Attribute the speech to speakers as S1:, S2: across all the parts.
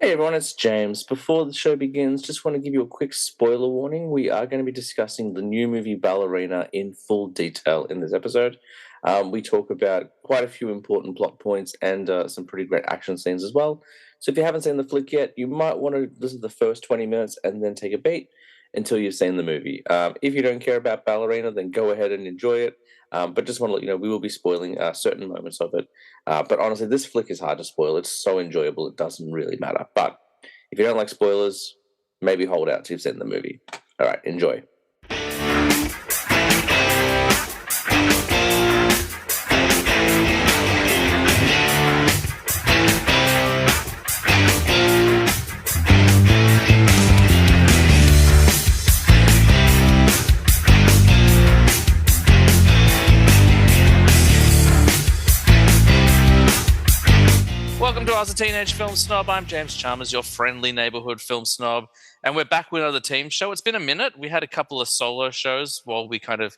S1: Hey everyone, it's James. Before the show begins, just want to give you a quick spoiler warning. We are going to be discussing the new movie Ballerina in full detail in this episode. We talk about quite a few important plot points and some pretty great action scenes as well. So if you haven't seen the flick yet, you might want to listen to the first 20 minutes and then take a beat until you've seen the movie. If you don't care about Ballerina, then go ahead and enjoy it. But just want to let you know, we will be spoiling certain moments of it. But honestly, this flick is hard to spoil. It's so enjoyable, it doesn't really matter. But if you don't like spoilers, maybe hold out till you've seen the movie. All right, enjoy. Welcome to Us, a Teenage Film Snob. I'm James Chalmers, your friendly neighborhood film snob, and we're back with another team show. It's been a minute. We had a couple of solo shows while we kind of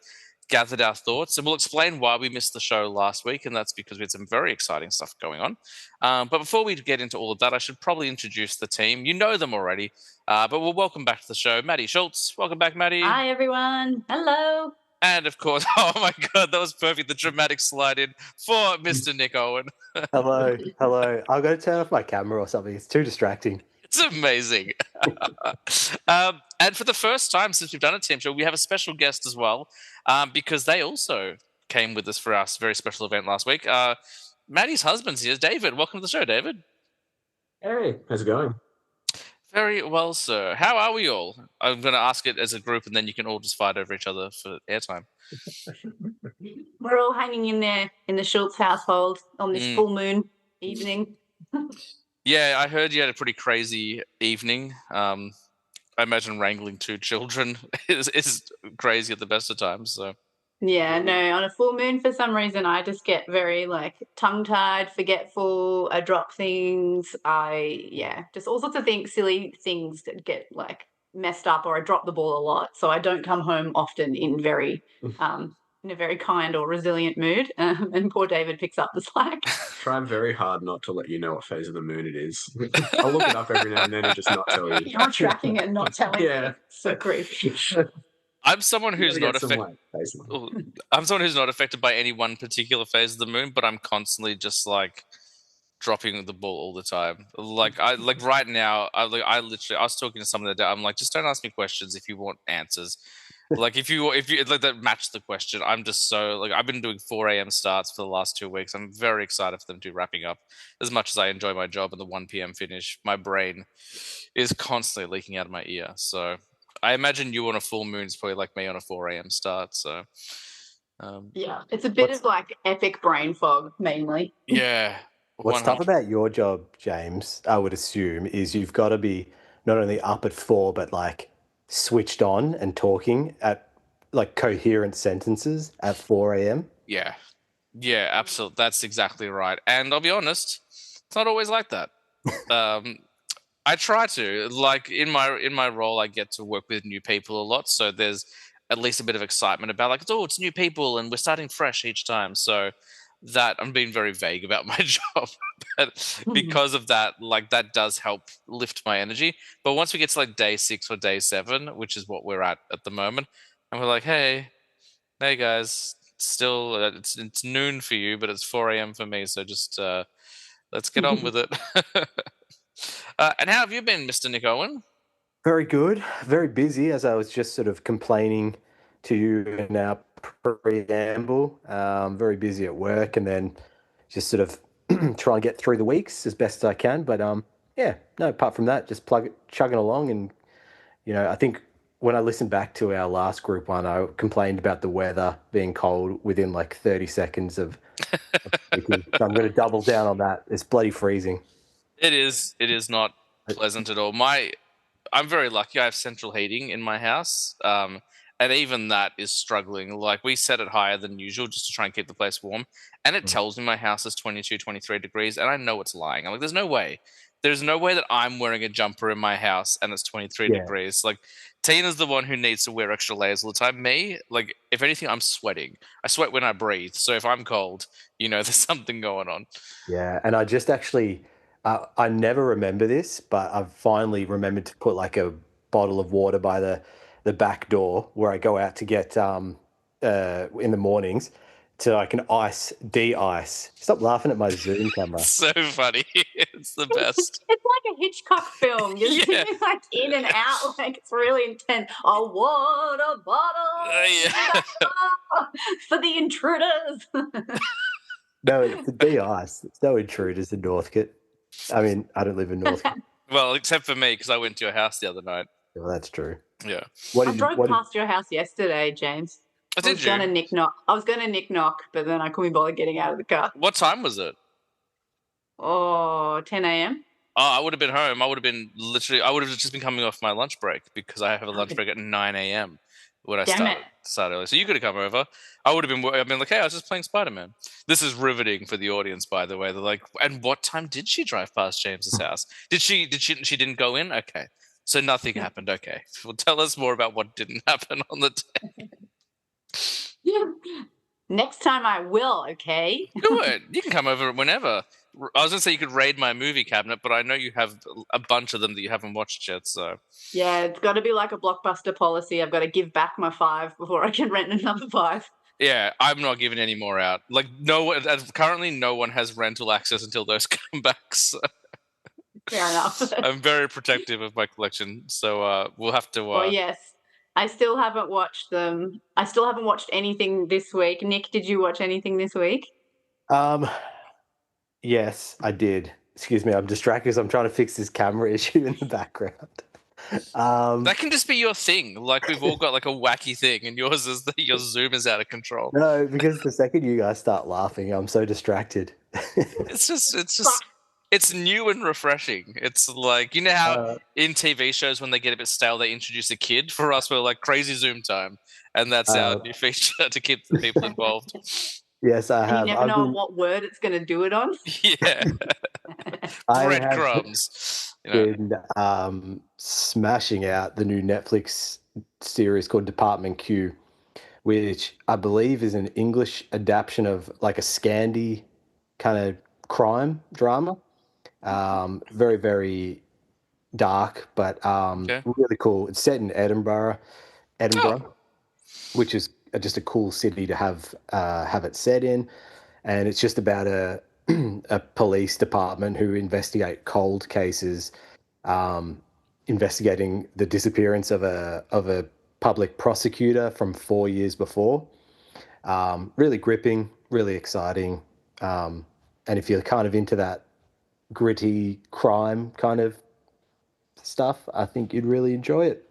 S1: gathered our thoughts, and we'll explain why we missed the show last week, and that's because we had some very exciting stuff going on. But before we get into all of that, I should probably introduce the team. You know them already, but we'll welcome back to the show Maddie Schultz. Welcome back, Maddie.
S2: Hi, everyone. Hello.
S1: And of course, oh my God, that was perfect. The dramatic slide in for Mr. Nick Owen.
S3: Hello. I've got to turn off my camera or something. It's too distracting.
S1: It's amazing. And for the first time since we've done a team show, we have a special guest as well, because they also came with us for our very special event last week. Maddie's husband's here, David. Welcome to the show, David.
S4: Hey, how's it going?
S1: Very well, sir. How are we all? I'm going to ask it as a group, and then you can all just fight over each other for airtime.
S2: We're all hanging in there in the Schultz household on this full moon evening.
S1: Yeah, I heard you had a pretty crazy evening. I imagine wrangling two children is crazy at the best of times. So.
S2: Yeah, no, on a full moon, for some reason, I just get very, tongue-tied, forgetful, I drop things, just all sorts of things, silly things that get, messed up, or I drop the ball a lot, so I don't come home often in a very kind or resilient mood, and poor David picks up the slack.
S4: Try very hard not to let you know what phase of the moon it is. I'll look it up every now and then and just not tell you.
S2: You're tracking it and not telling me. So creepy.
S1: I'm someone who's not affected. I'm someone who's not affected by any one particular phase of the moon, but I'm constantly just dropping the ball all the time. Right now, I was talking to someone the other day. I'm like, just don't ask me questions if you want answers. If you that match the question, I'm just so I've been doing 4 a.m. starts for the last 2 weeks. I'm very excited for them to wrapping up. As much as I enjoy my job and the 1 p.m. finish, my brain is constantly leaking out of my ear. So I imagine you on a full moon is probably like me on a 4 a.m. start. So
S2: yeah, it's a bit of epic brain fog mainly.
S1: Yeah.
S3: What's tough about your job, James, I would assume, is you've got to be not only up at 4, but switched on and talking at coherent sentences at 4 a.m.
S1: Yeah, absolutely. That's exactly right. And I'll be honest, it's not always like that. I try to in my role, I get to work with new people a lot, so there's at least a bit of excitement about it's new people and we're starting fresh each time. So that I'm being very vague about my job, but because of that, that does help lift my energy. But once we get to day 6 or day 7, which is what we're at the moment, and we're hey guys, still it's noon for you, but it's 4 a.m. for me. So just let's get on with it. And how have you been, Mr. Nick Owen?
S3: Very good. Very busy, as I was just sort of complaining to you in our preamble. Very busy at work, and then just sort of try and get through the weeks as best as I can. But apart from that, just chugging along. And I think when I listened back to our last group one, I complained about the weather being cold within 30 seconds of speaking. So I'm going to double down on that. It's bloody freezing.
S1: It is not pleasant at all. I'm very lucky. I have central heating in my house, and even that is struggling. We set it higher than usual just to try and keep the place warm, and it tells me my house is 22, 23 degrees, and I know it's lying. I'm there's no way. There's no way that I'm wearing a jumper in my house and it's 23 degrees. Tina's the one who needs to wear extra layers all the time. Me, if anything, I'm sweating. I sweat when I breathe. So if I'm cold, there's something going on.
S3: Yeah, and I just actually I never remember this, but I've finally remembered to put like a bottle of water by the back door where I go out to get in the mornings so I can de-ice. Stop laughing at my Zoom camera.
S1: So funny. It's the best.
S2: It's like a Hitchcock film. You're
S1: Yeah.
S2: like in and out, like it's really intense. A water bottle
S1: Yeah.
S2: for the intruders.
S3: No, it's a de-ice. There's no intruders in Northcote. I mean, I don't live in Northcote.
S1: Well, except for me, because I went to your house the other night.
S3: Well, that's true.
S1: Yeah.
S2: I drove past your house yesterday, James.
S1: I was
S2: going to nick knock. I was going to nick knock, but then I couldn't bother getting out of the car.
S1: What time was it?
S2: Oh, 10 a.m.
S1: Oh, I would have been home. I would have just been coming off my lunch break because I have a lunch break at 9 a.m. when I start early. So you could have come over. I would have been like, hey, I was just playing Spider-Man. This is riveting for the audience, by the way. They're like, and what time did she drive past James's house? She didn't go in? Okay. So nothing happened. Okay. Well, tell us more about what didn't happen on the day.
S2: Next time I will, okay?
S1: Do it. You can come over whenever. I was going to say you could raid my movie cabinet, but I know you have a bunch of them that you haven't watched yet, so...
S2: Yeah, it's got to be like a Blockbuster policy. I've got to give back my 5 before I can rent another 5.
S1: Yeah, I'm not giving any more out. Like, currently no one has rental access until those come back, so...
S2: Fair enough.
S1: I'm very protective of my collection, so we'll have to...
S2: Well, yes. I still haven't watched them. I still haven't watched anything this week. Nick, did you watch anything this week?
S3: Yes, I did. Excuse me, I'm distracted because I'm trying to fix this camera issue in the background.
S1: That can just be your thing. Like, we've all got like a wacky thing, and yours is that your Zoom is out of control.
S3: No, because the second you guys start laughing, I'm so distracted.
S1: It's new and refreshing. It's like, you know how in TV shows when they get a bit stale, they introduce a kid? For us, we're like crazy Zoom time. And that's our new feature to keep the people involved.
S3: Yes, I have.
S2: You never know what word it's going to do it on.
S1: Yeah. Breadcrumbs.
S3: Been smashing out the new Netflix series called Department Q, which I believe is an English adaptation of like a Scandi kind of crime drama. Very, very dark, but really cool. It's set in Edinburgh, which is just a cool city to have it set in, and it's just about a police department who investigate cold cases, investigating the disappearance of a public prosecutor from 4 years before. Really gripping, really exciting, and if you're kind of into that gritty crime kind of stuff, I think you'd really enjoy it.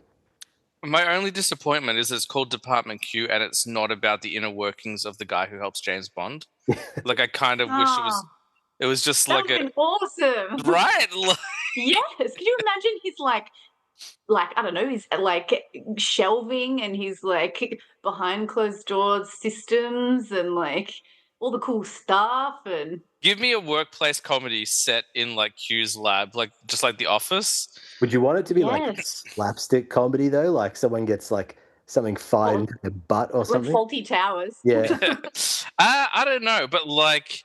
S1: My only disappointment is it's called Department Q and it's not about the inner workings of the guy who helps James Bond. Like, I kind of wish it was just
S2: that
S1: like
S2: been awesome.
S1: Right?
S2: Yes. Can you imagine he's like I don't know, he's like shelving and he's like behind closed doors systems and like all the cool stuff. And
S1: give me a workplace comedy set in like Q's lab, like just like The Office.
S3: Would you want it to be like slapstick comedy though? Like someone gets like something fired into their butt or something?
S2: Like Faulty Towers.
S3: Yeah.
S1: I don't know, but like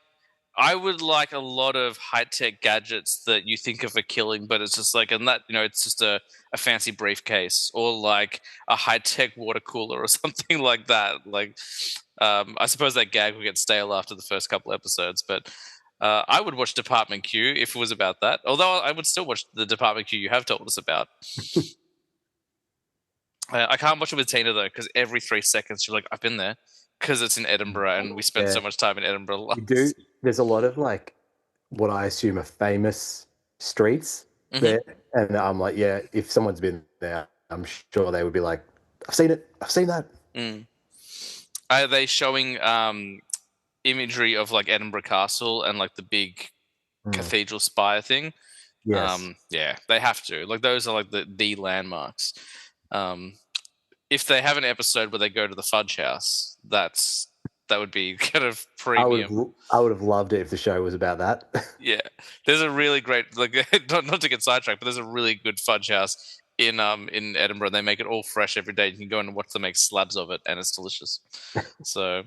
S1: I would like a lot of high-tech gadgets that you think of for killing, but it's just like, and that, it's just a fancy briefcase or like a high-tech water cooler or something like that. Like, I suppose that gag will get stale after the first couple episodes, but I would watch Department Q if it was about that. Although I would still watch the Department Q you have told us about. I can't watch it with Tina though, because every 3 seconds she's like, I've been there. Because it's in Edinburgh and we spent so much time in Edinburgh.
S3: You do. There's a lot of like what I assume are famous streets there. And I'm like, yeah, if someone's been there, I'm sure they would be like, I've seen it. I've seen that.
S1: Are they showing imagery of like Edinburgh Castle and like the big cathedral spire thing?
S3: Yes.
S1: Yeah, they have to. Like those are like the landmarks. If they have an episode where they go to the Fudge House, that would be kind of premium.
S3: I would have loved it if the show was about that.
S1: Yeah, there's a really great, like, not to get sidetracked, but there's a really good Fudge House in Edinburgh. They make it all fresh every day. You can go and watch them make slabs of it, and it's delicious. So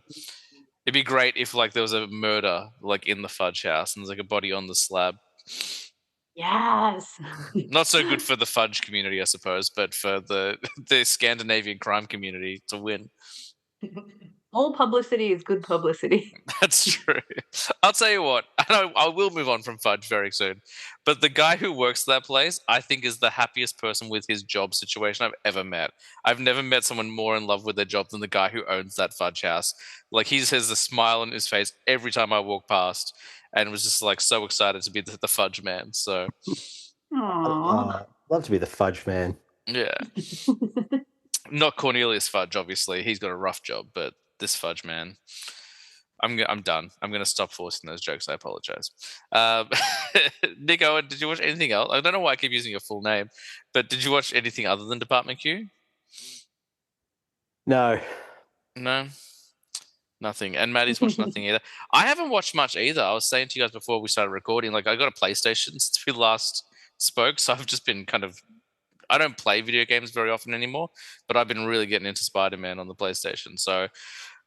S1: it'd be great if like there was a murder like in the Fudge House and there's like a body on the slab.
S2: Yes.
S1: Not so good for the fudge community, I suppose, but for the Scandinavian crime community to win.
S2: All publicity is good publicity.
S1: That's true. I'll tell you what, I will move on from fudge very soon. But the guy who works that place, I think, is the happiest person with his job situation I've ever met. I've never met someone more in love with their job than the guy who owns that fudge house. Like, he has a smile on his face every time I walk past, and was just like so excited to be the fudge man. So,
S2: Aww.
S3: Love to be the fudge man.
S1: yeah. Not Cornelius Fudge, obviously. He's got a rough job, but this fudge man. I'm done. I'm going to stop forcing those jokes. I apologize. Nico, did you watch anything else? I don't know why I keep using your full name, but did you watch anything other than Department Q?
S3: No.
S1: No? Nothing. And Maddie's watched nothing either. I haven't watched much either. I was saying to you guys before we started recording, like, I got a PlayStation since we last spoke, so I've just been I don't play video games very often anymore, but I've been really getting into Spider-Man on the PlayStation. So,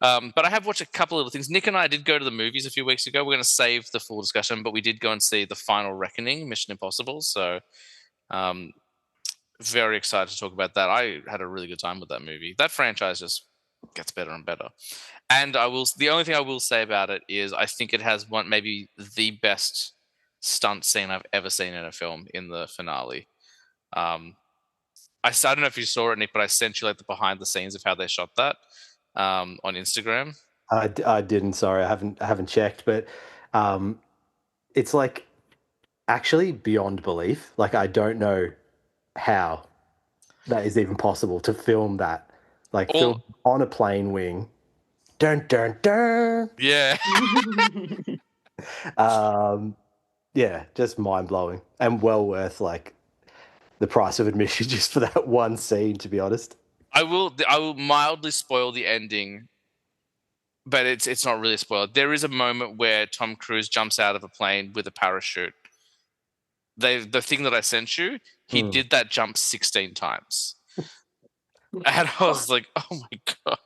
S1: but I have watched a couple of things. Nick and I did go to the movies a few weeks ago. We're going to save the full discussion, but we did go and see The Final Reckoning, Mission Impossible. So, very excited to talk about that. I had a really good time with that movie. That franchise just gets better and better. And the only thing I will say about it is I think it has maybe the best stunt scene I've ever seen in a film in the finale. I don't know if you saw it, Nick, but I sent you like the behind the scenes of how they shot that on Instagram.
S3: I didn't. Sorry, I haven't checked, but it's like actually beyond belief. Like, I don't know how that is even possible to film that. Like, film on a plane wing. Dun dun dun.
S1: Yeah.
S3: Yeah, just mind blowing and well worth like the price of admission just for that one scene, to be honest.
S1: I will mildly spoil the ending, but it's not really spoiled. There is a moment where Tom Cruise jumps out of a plane with a parachute. The thing that I sent you, he did that jump 16 times. And I was like, oh my God.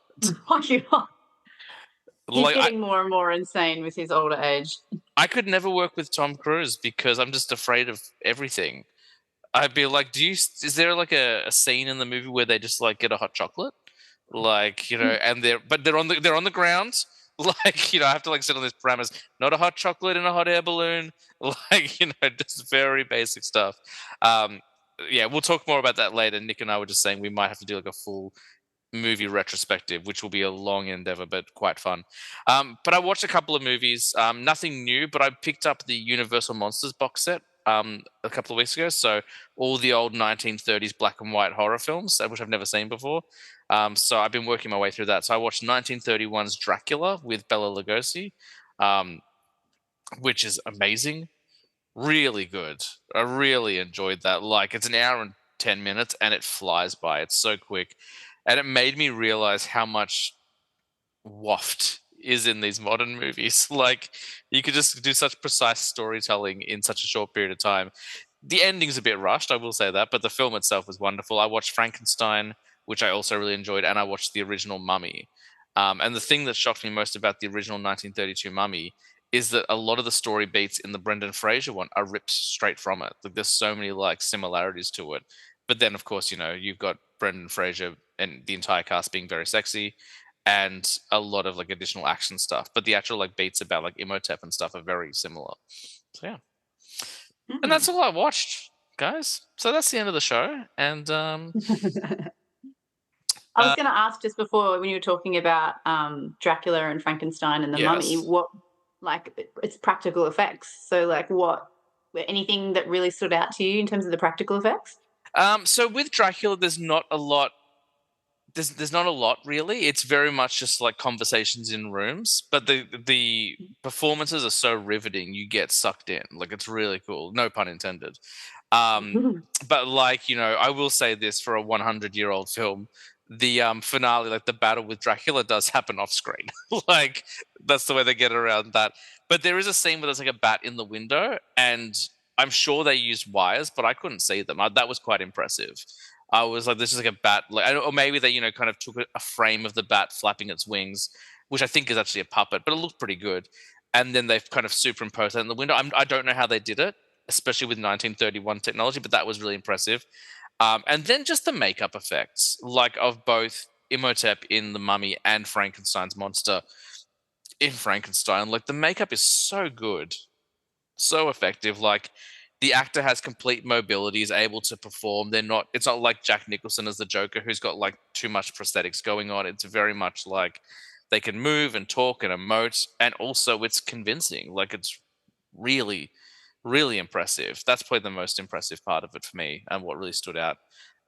S2: He's getting more and more insane with his older age.
S1: I could never work with Tom Cruise because I'm just afraid of everything. I'd be like, is there like a scene in the movie where they just like get a hot chocolate? Like, and they're on the ground. Like, I have to like sit on these parameters. Not a hot chocolate in a hot air balloon. Like, just very basic stuff. Yeah, we'll talk more about that later. Nick and I were just saying we might have to do like a full movie retrospective, which will be a long endeavor, but quite fun. But I watched a couple of movies, nothing new, but I picked up the Universal Monsters box set a couple of weeks ago. So all the old 1930s black and white horror films, which I've never seen before. So I've been working my way through that. So I watched 1931's Dracula with Bela Lugosi, which is amazing. Really good. I really enjoyed that. Like, it's an hour and 10 minutes and it flies by. It's so quick. And it made me realize how much waft is in these modern movies. Like, you could just do such precise storytelling in such a short period of time. The ending's a bit rushed, I will say that, but the film itself was wonderful. I watched Frankenstein, which I also really enjoyed, and I watched the original Mummy. And the thing that shocked me most about the original 1932 Mummy is that a lot of the story beats in the Brendan Fraser one are ripped straight from it. Like, there's so many like similarities to it. But then, of course, you've got Brendan Fraser and the entire cast being very sexy, and a lot of like additional action stuff. But the actual like beats about like Imhotep and stuff are very similar. So yeah, and that's all I watched, guys. So that's the end of the show. And
S2: I was going to ask just before, when you were talking about Dracula and Frankenstein and the Mummy, what like it's practical effects. So like anything that really stood out to you in terms of the practical effects?
S1: So with Dracula, there's not a lot. There's not a lot really. It's very much just like conversations in rooms, but the performances are so riveting. You get sucked in. Like, it's really cool. No pun intended. But like, I will say this, for a 100-year-old film, the finale, like the battle with Dracula, does happen off screen. Like, that's the way they get around that. But there is a scene where there's like a bat in the window, and I'm sure they used wires, but I couldn't see them. That was quite impressive. I was like, this is like a bat, or maybe they, kind of took a frame of the bat flapping its wings, which I think is actually a puppet, but it looked pretty good. And then they've kind of superimposed that in the window. I don't know how they did it. especially with 1931 technology, but that was really impressive. And then just the makeup effects, like of both Imhotep in The Mummy and Frankenstein's monster in Frankenstein. Like the makeup is so good, so effective. Like the actor has complete mobility, is able to perform. It's not like Jack Nicholson as the Joker, who's got like too much prosthetics going on. It's very much like they can move and talk and emote, and also it's convincing. Like it's really, really impressive. That's probably the most impressive part of it for me, and what really stood out.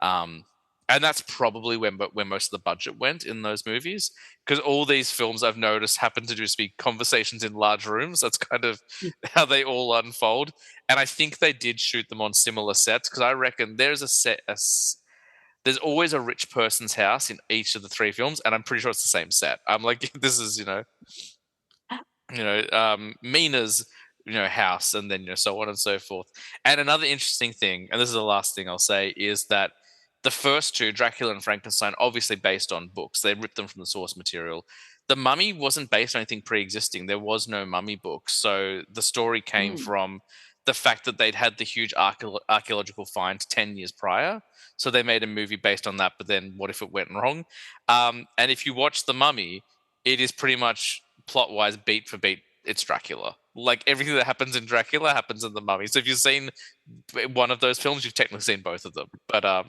S1: Um, and that's probably where most of the budget went in those movies, because all these films I've noticed happen to just be conversations in large rooms. That's kind of how they all unfold. And I think they did shoot them on similar sets, because I reckon there's there's always a rich person's house in each of the three films, and I'm pretty sure it's the same set. I'm like, this is Mina's house, and then so on and so forth. And another interesting thing, and this is the last thing I'll say, is that the first two, Dracula and Frankenstein, obviously based on books. They ripped them from the source material. The Mummy wasn't based on anything pre-existing. There was no Mummy book, so the story came from the fact that they'd had the huge archaeological find 10 years prior. So they made a movie based on that, but then what if it went wrong? And if you watch The Mummy, it is pretty much plot-wise, beat for beat, it's Dracula. Like everything that happens in Dracula happens in The Mummy. So if you've seen one of those films, you've technically seen both of them. But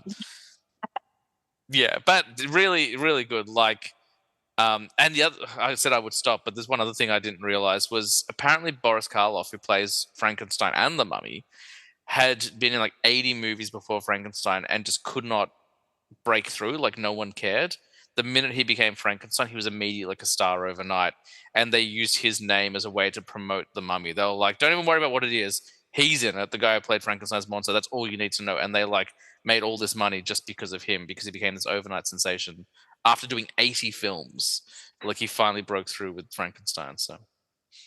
S1: yeah, but really, really good. Like, and the other, I said I would stop, but there's one other thing I didn't realize was apparently Boris Karloff, who plays Frankenstein and the Mummy, had been in like 80 movies before Frankenstein and just could not break through. Like no one cared. The minute he became Frankenstein, he was immediately like a star overnight, and they used his name as a way to promote the Mummy. They were like, "Don't even worry about what it is. He's in it. The guy who played Frankenstein's monster. That's all you need to know." And they like made all this money just because of him, because he became this overnight sensation after doing 80 films. Like he finally broke through with Frankenstein. So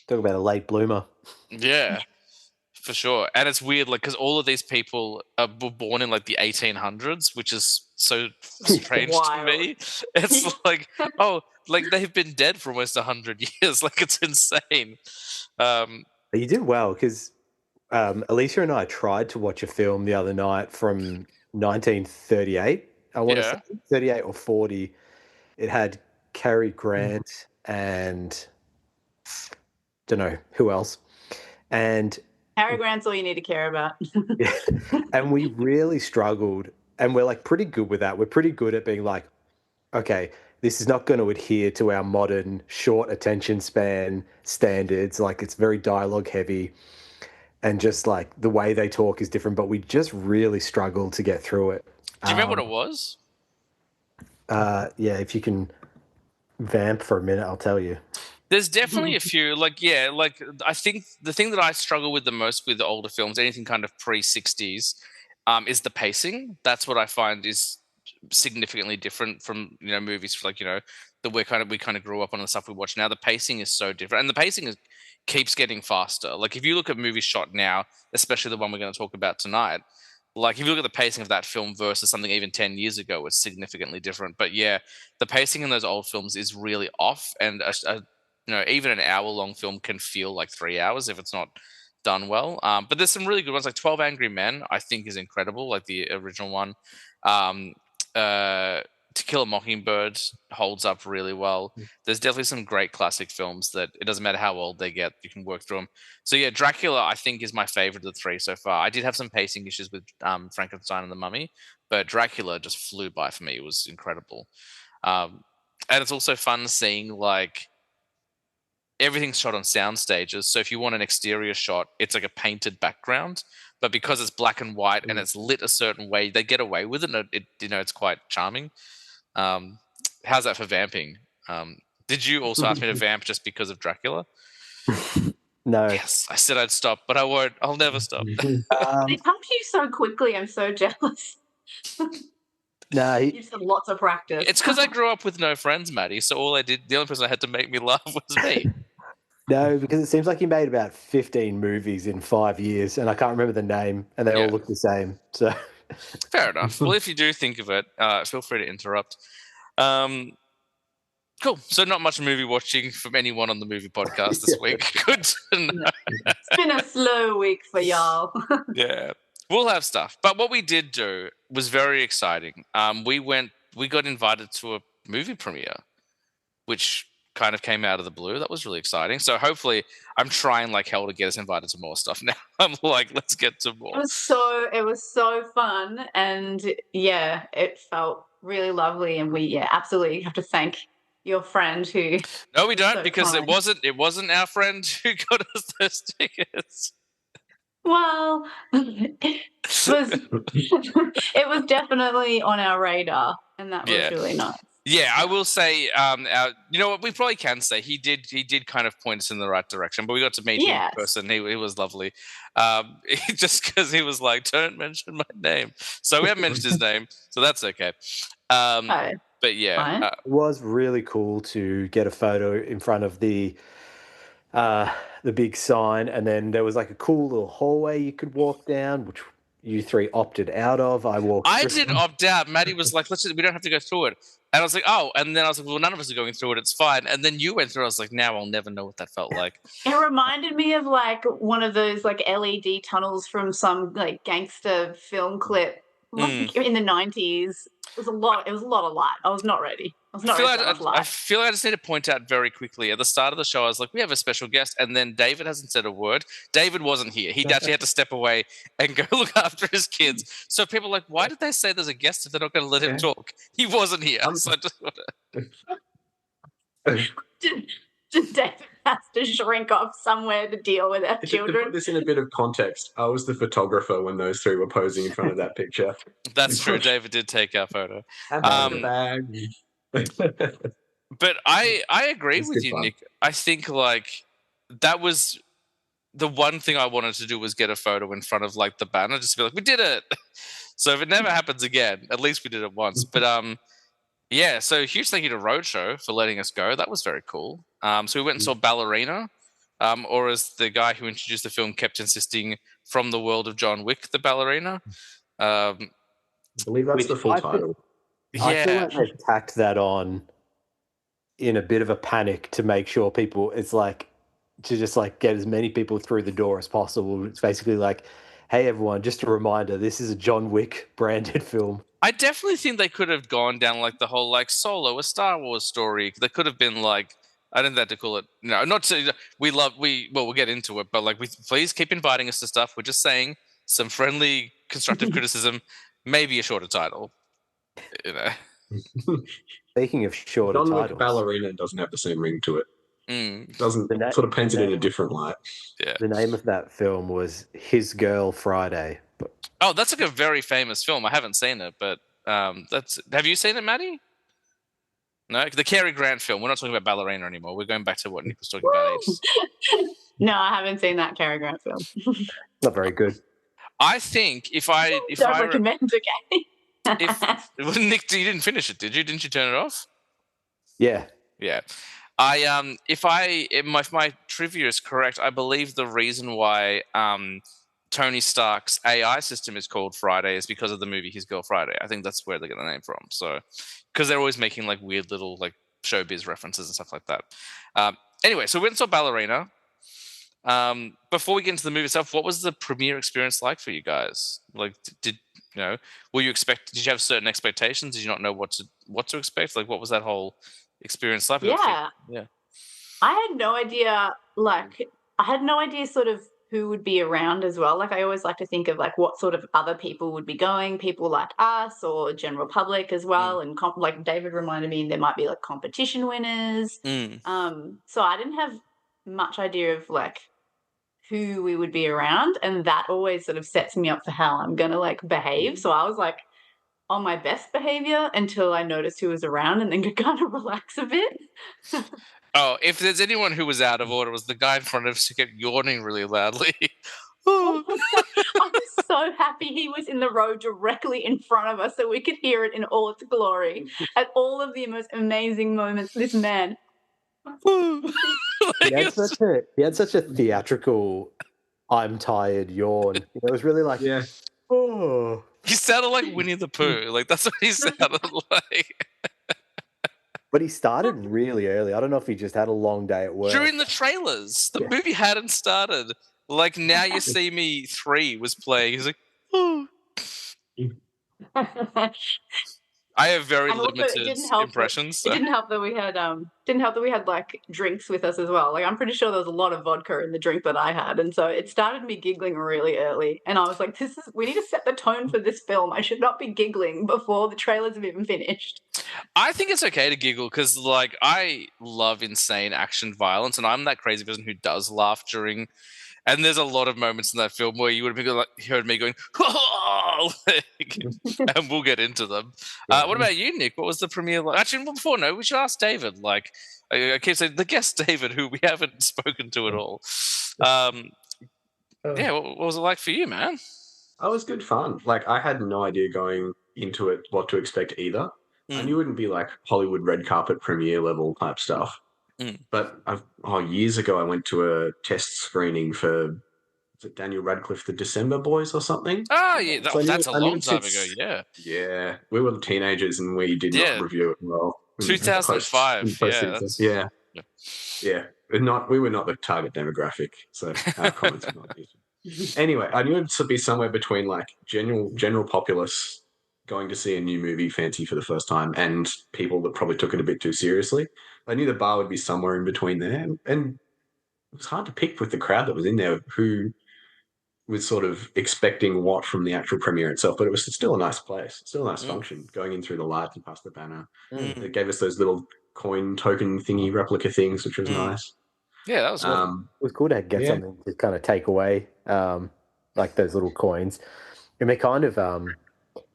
S3: Talk about a late bloomer.
S1: yeah. For sure. And it's weird, like, because all of these people were born in like the 1800s, which is so strange to me. It's like, oh, like they've been dead for almost 100 years. Like, it's insane.
S3: You did well, because Alicia and I tried to watch a film the other night from 1938. I want to say 38 or 40. It had Cary Grant and don't know who else. And
S2: Cary Grant's all you need to care about.
S3: yeah, and we really struggled, and we're like pretty good with that. We're pretty good at being like, okay, this is not going to adhere to our modern short attention span standards. Like it's very dialogue heavy, and just like the way they talk is different, but we just really struggled to get through it.
S1: Do you remember what it was?
S3: Yeah, if you can vamp for a minute, I'll tell you.
S1: There's definitely a few, like I think the thing that I struggle with the most with the older films, anything kind of pre-60s, is the pacing. That's what I find is significantly different from movies like that we kind of grew up on, the stuff we watch now. The pacing is so different, and the pacing keeps getting faster. Like if you look at movies shot now, especially the one we're going to talk about tonight, like if you look at the pacing of that film versus something even 10 years ago, it's significantly different. But yeah, the pacing in those old films is really off, and even an hour-long film can feel like 3 hours if it's not done well. But there's some really good ones, like 12 Angry Men, I think is incredible, like the original one. To Kill a Mockingbird holds up really well. There's definitely some great classic films that it doesn't matter how old they get, you can work through them. So yeah, Dracula I think is my favorite of the three so far. I did have some pacing issues with Frankenstein and the Mummy, but Dracula just flew by for me. It was incredible. And it's also fun seeing like everything's shot on sound stages. So if you want an exterior shot, it's like a painted background. But because it's black and white and it's lit a certain way, they get away with it. And it's quite charming. How's that for vamping? Did you also ask me to vamp just because of Dracula?
S3: No.
S1: Yes, I said I'd stop, but I won't. I'll never stop.
S2: They pump you so quickly. I'm so jealous.
S3: No,
S2: You've had lots of practice.
S1: It's because I grew up with no friends, Maddie. So the only person I had to make me laugh was me.
S3: No, because it seems like he made about 15 movies in 5 years, and I can't remember the name, and they all look the same. So
S1: fair enough. Well, if you do think of it, feel free to interrupt. Cool. So not much movie watching from anyone on the movie podcast this week. Good to know.
S2: It's been a slow week for y'all.
S1: Yeah. We'll have stuff. But what we did do was very exciting. We got invited to a movie premiere, which kind of came out of the blue. That was really exciting. So hopefully I'm trying like hell to get us invited to more stuff now. I'm like, let's get to more.
S2: It was so fun, and yeah, it felt really lovely, and we absolutely have to thank your friend who.
S1: No, we don't,
S2: so
S1: because
S2: kind.
S1: it wasn't our friend who got us those tickets.
S2: Well, it was definitely on our radar, and that was really nice.
S1: Yeah, I will say, you know what, we probably can say he did kind of point us in the right direction, but we got to meet him in person. He was lovely, just because he was like, "Don't mention my name," so we haven't mentioned his name, so that's okay. But yeah,
S3: it was really cool to get a photo in front of the big sign, and then there was like a cool little hallway you could walk down, which you three opted out of. I
S1: did opt out. Maddie was like, we don't have to go through it. And I was like, oh. And then I was like, well, none of us are going through it. It's fine. And then you went through it. I was like, now I'll never know what that felt like.
S2: It reminded me of like one of those like LED tunnels from some like gangster film clip like in the 90s. It was a lot of light. I was not ready. I feel
S1: like I just need to point out very quickly at the start of the show, I was like, we have a special guest, and then David hasn't said a word. David wasn't here. He actually had to step away and go look after his kids. So people are like, why did they say there's a guest if they're not going to let him talk? He wasn't here. So I just
S2: David has to shrink off somewhere to deal with our children.
S4: To put this in a bit of context, I was the photographer when those three were posing in front of that picture.
S1: That's true. David did take our photo.
S4: Bag.
S1: But I agree with you, Nick. I think like that was the one thing I wanted to do was get a photo in front of like the banner, just to be like, we did it. So if it never happens again, at least we did it once. But yeah, so huge thank you to Roadshow for letting us go. That was very cool. So we went and saw Ballerina, or as the guy who introduced the film kept insisting, From the World of John Wick, the Ballerina.
S4: I believe that's the full title.
S3: I feel like they've tacked that on in a bit of a panic to make sure people, it's like, to just like get as many people through the door as possible. It's basically like, hey everyone, just a reminder, this is a John Wick branded film.
S1: I definitely think they could have gone down like the whole like Solo, a Star Wars story. They could have been like, I don't have to call it, no, not to, we'll get into it, but like, please keep inviting us to stuff. We're just saying some friendly, constructive criticism, maybe a shorter title. You know.
S3: Speaking of shorter
S4: titles,
S3: titles,
S4: Ballerina doesn't have the same ring to it. Doesn't sort of paint it in a different light.
S1: Yeah.
S3: The name of that film was His Girl Friday.
S1: Oh, that's like a very famous film. I haven't seen it, but have you seen it, Maddie? No, the Cary Grant film. We're not talking about Ballerina anymore. We're going back to what Nick was talking about.
S2: No, I haven't seen that Cary Grant film.
S3: Not very good.
S1: I think if I
S2: recommend it,
S1: Nick, you didn't finish it, did you? Didn't you turn it off?
S3: Yeah.
S1: Yeah. If my trivia is correct, I believe the reason why Tony Stark's AI system is called Friday is because of the movie His Girl Friday. I think that's where they get the name from. So, because they're always making like weird little like showbiz references and stuff like that. Anyway, so we went and saw Ballerina. Before we get into the movie itself, what was the premiere experience like for you guys? Like, did you have certain expectations? Did you not know what to expect? Like, what was that whole experience like?
S2: Yeah. I had no idea. Like, I had no idea sort of who would be around as well. Like, I always like to think of like what sort of other people would be going, people like us or general public as well. And like David reminded me, there might be like competition winners. So I didn't have much idea of like who we would be around, and that always sort of sets me up for how I'm gonna like behave. So I was like on my best behavior until I noticed who was around, and then could kind of relax a bit.
S1: Oh, if there's anyone who was out of order, it was the guy in front of us who kept yawning really loudly.
S2: I was so happy he was in the row directly in front of us so we could hear it in all its glory. At all of the most amazing moments, this man.
S3: He had such a theatrical I'm tired yawn. It was really like,
S1: He sounded like Winnie the Pooh. Like, that's what he sounded like.
S3: But he started really early. I don't know if he just had a long day at work.
S1: During the trailers, the movie hadn't started. Like, Now You See Me 3 was playing. He's like, oh. I have very
S2: And also,
S1: limited
S2: it didn't help
S1: impressions.
S2: It didn't help that we had like drinks with us as well. Like, I'm pretty sure there was a lot of vodka in the drink that I had, and so it started me giggling really early. And I was like, we need to set the tone for this film. I should not be giggling before the trailers have even finished.
S1: I think it's okay to giggle because, like, I love insane action violence, and I'm that crazy person who does laugh during. And there's a lot of moments in that film where you would have heard me going, and we'll get into them. What about you, Nick? What was the premiere like? Actually, before we should ask David. Like, I keep saying the guest David, who we haven't spoken to at all. Yeah, what was it like for you, man?
S4: It was good fun. Like, I had no idea going into it what to expect either. I knew it wouldn't be like Hollywood red carpet premiere level type stuff. But years ago, I went to a test screening for Daniel Radcliffe, The December Boys or something.
S1: Oh, yeah, that's a long time ago, yeah.
S4: Yeah, we were teenagers and we did not review it well.
S1: 2005,
S4: yeah. We were not the target demographic, so our comments were not useful. Anyway, I knew it to be somewhere between like general populace going to see a new movie fancy for the first time and people that probably took it a bit too seriously. I knew the bar would be somewhere in between there, and it was hard to pick with the crowd that was in there who was sort of expecting what from the actual premiere itself, but it was still a nice place, still a nice function, going in through the lights and past the banner. It gave us those little coin token thingy replica things, which was nice.
S1: Yeah, that was cool.
S3: It was cool to get something to kind of take away, like those little coins. And they kind of,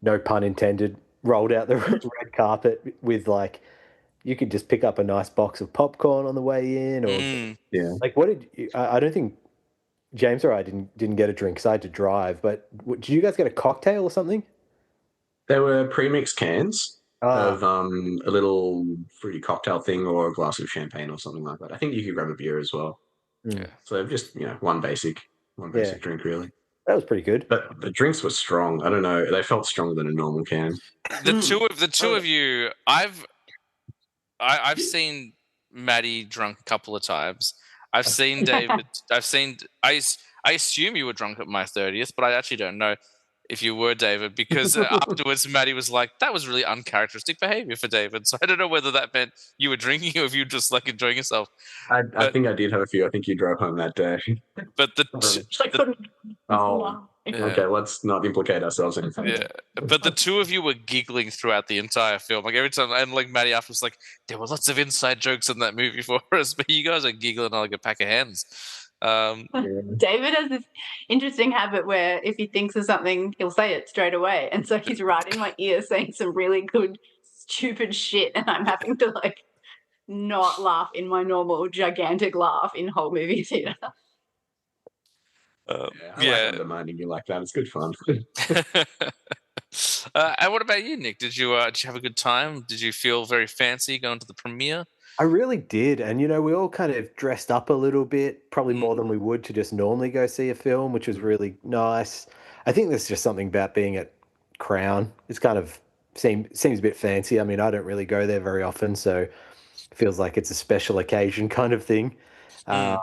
S3: no pun intended, rolled out the red carpet with like, you could just pick up a nice box of popcorn on the way in, or like, what did you, I don't think James or I didn't get a drink because I had to drive. But did you guys get a cocktail or something?
S4: There were pre-mixed cans of a little fruity cocktail thing or a glass of champagne or something like that. I think you could grab a beer as well.
S1: Yeah.
S4: So just one basic drink really.
S3: That was pretty good.
S4: But the drinks were strong. I don't know. They felt stronger than a normal can.
S1: The two of you, I've seen Maddie drunk a couple of times. I've seen David. I assume you were drunk at my 30th, but I actually don't know if you were, David, because afterwards Maddie was like, that was really uncharacteristic behavior for David. So I don't know whether that meant you were drinking or if you were just like enjoying yourself.
S4: I think I did have a few. I think you drove home that day.
S1: But
S4: okay, let's not implicate ourselves in anything.
S1: Yeah, but the two of you were giggling throughout the entire film. Like every time, and like Maddie after was like, there were lots of inside jokes in that movie for us, but you guys are giggling like a pack of hens.
S2: David has this interesting habit where if he thinks of something, he'll say it straight away. And so he's right in my ear saying some really good, stupid shit, and I'm having to like not laugh in my normal gigantic laugh in whole movie theater.
S4: I like undermining you like that. It's good fun.
S1: And what about you, Nick? Did you have a good time? Did you feel very fancy going to the premiere?
S3: I really did. And, we all kind of dressed up a little bit, probably more than we would to just normally go see a film, which was really nice. I think there's just something about being at Crown. It's kind of seems a bit fancy. I mean, I don't really go there very often, so it feels like it's a special occasion kind of thing. And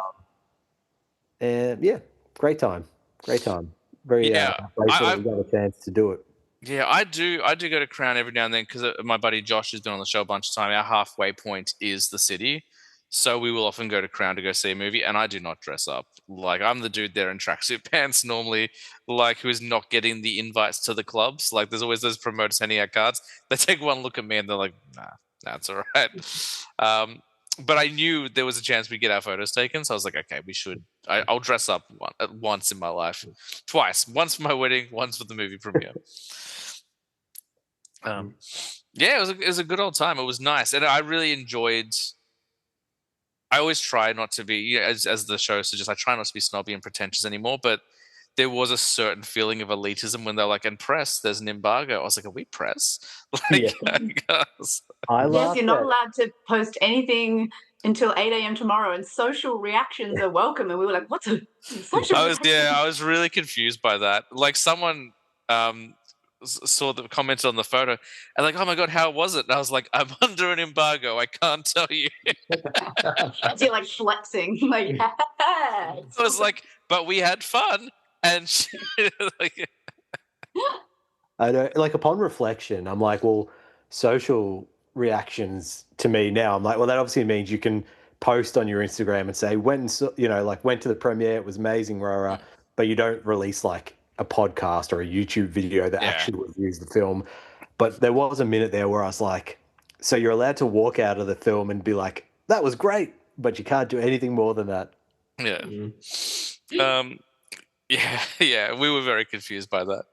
S3: yeah, great time. Very grateful that we got a chance to do it.
S1: Yeah, I do go to Crown every now and then because my buddy Josh has been on the show a bunch of time. Our halfway point is the city. So we will often go to Crown to go see a movie, and I do not dress up. Like, I'm the dude there in tracksuit pants normally, like, who is not getting the invites to the clubs. Like, there's always those promoters handing out cards. They take one look at me and they're like, nah, that's all right. But I knew there was a chance we'd get our photos taken, so I was like, okay, we should. I'll dress up once in my life. Twice. Once for my wedding, once for the movie premiere. Yeah, it was a good old time. It was nice, and I really enjoyed. I always try not to be, as the show suggests, I try not to be snobby and pretentious anymore. But there was a certain feeling of elitism when they're like, "And press, there's an embargo." I was like, "Are we press?" Like,
S2: yes, you're not allowed to post anything until 8 a.m. tomorrow, and social reactions are welcome. And we were like, "What's a social?"
S1: I was really confused by that. Like someone. saw the comments on the photo and like, oh my god, how was it? And I was like, I'm under an embargo. I can't tell you.
S2: As you're like flexing, like.
S1: I was like, but we had fun, and like,
S3: I know, like upon reflection, I'm like, well, social reactions to me now, I'm like, well, that obviously means you can post on your Instagram and say, went to the premiere, it was amazing, but you don't release like a podcast or a YouTube video that actually reviews the film. But there was a minute there where I was like, so you're allowed to walk out of the film and be like, that was great, but you can't do anything more than that.
S1: Yeah. Yeah, we were very confused by that.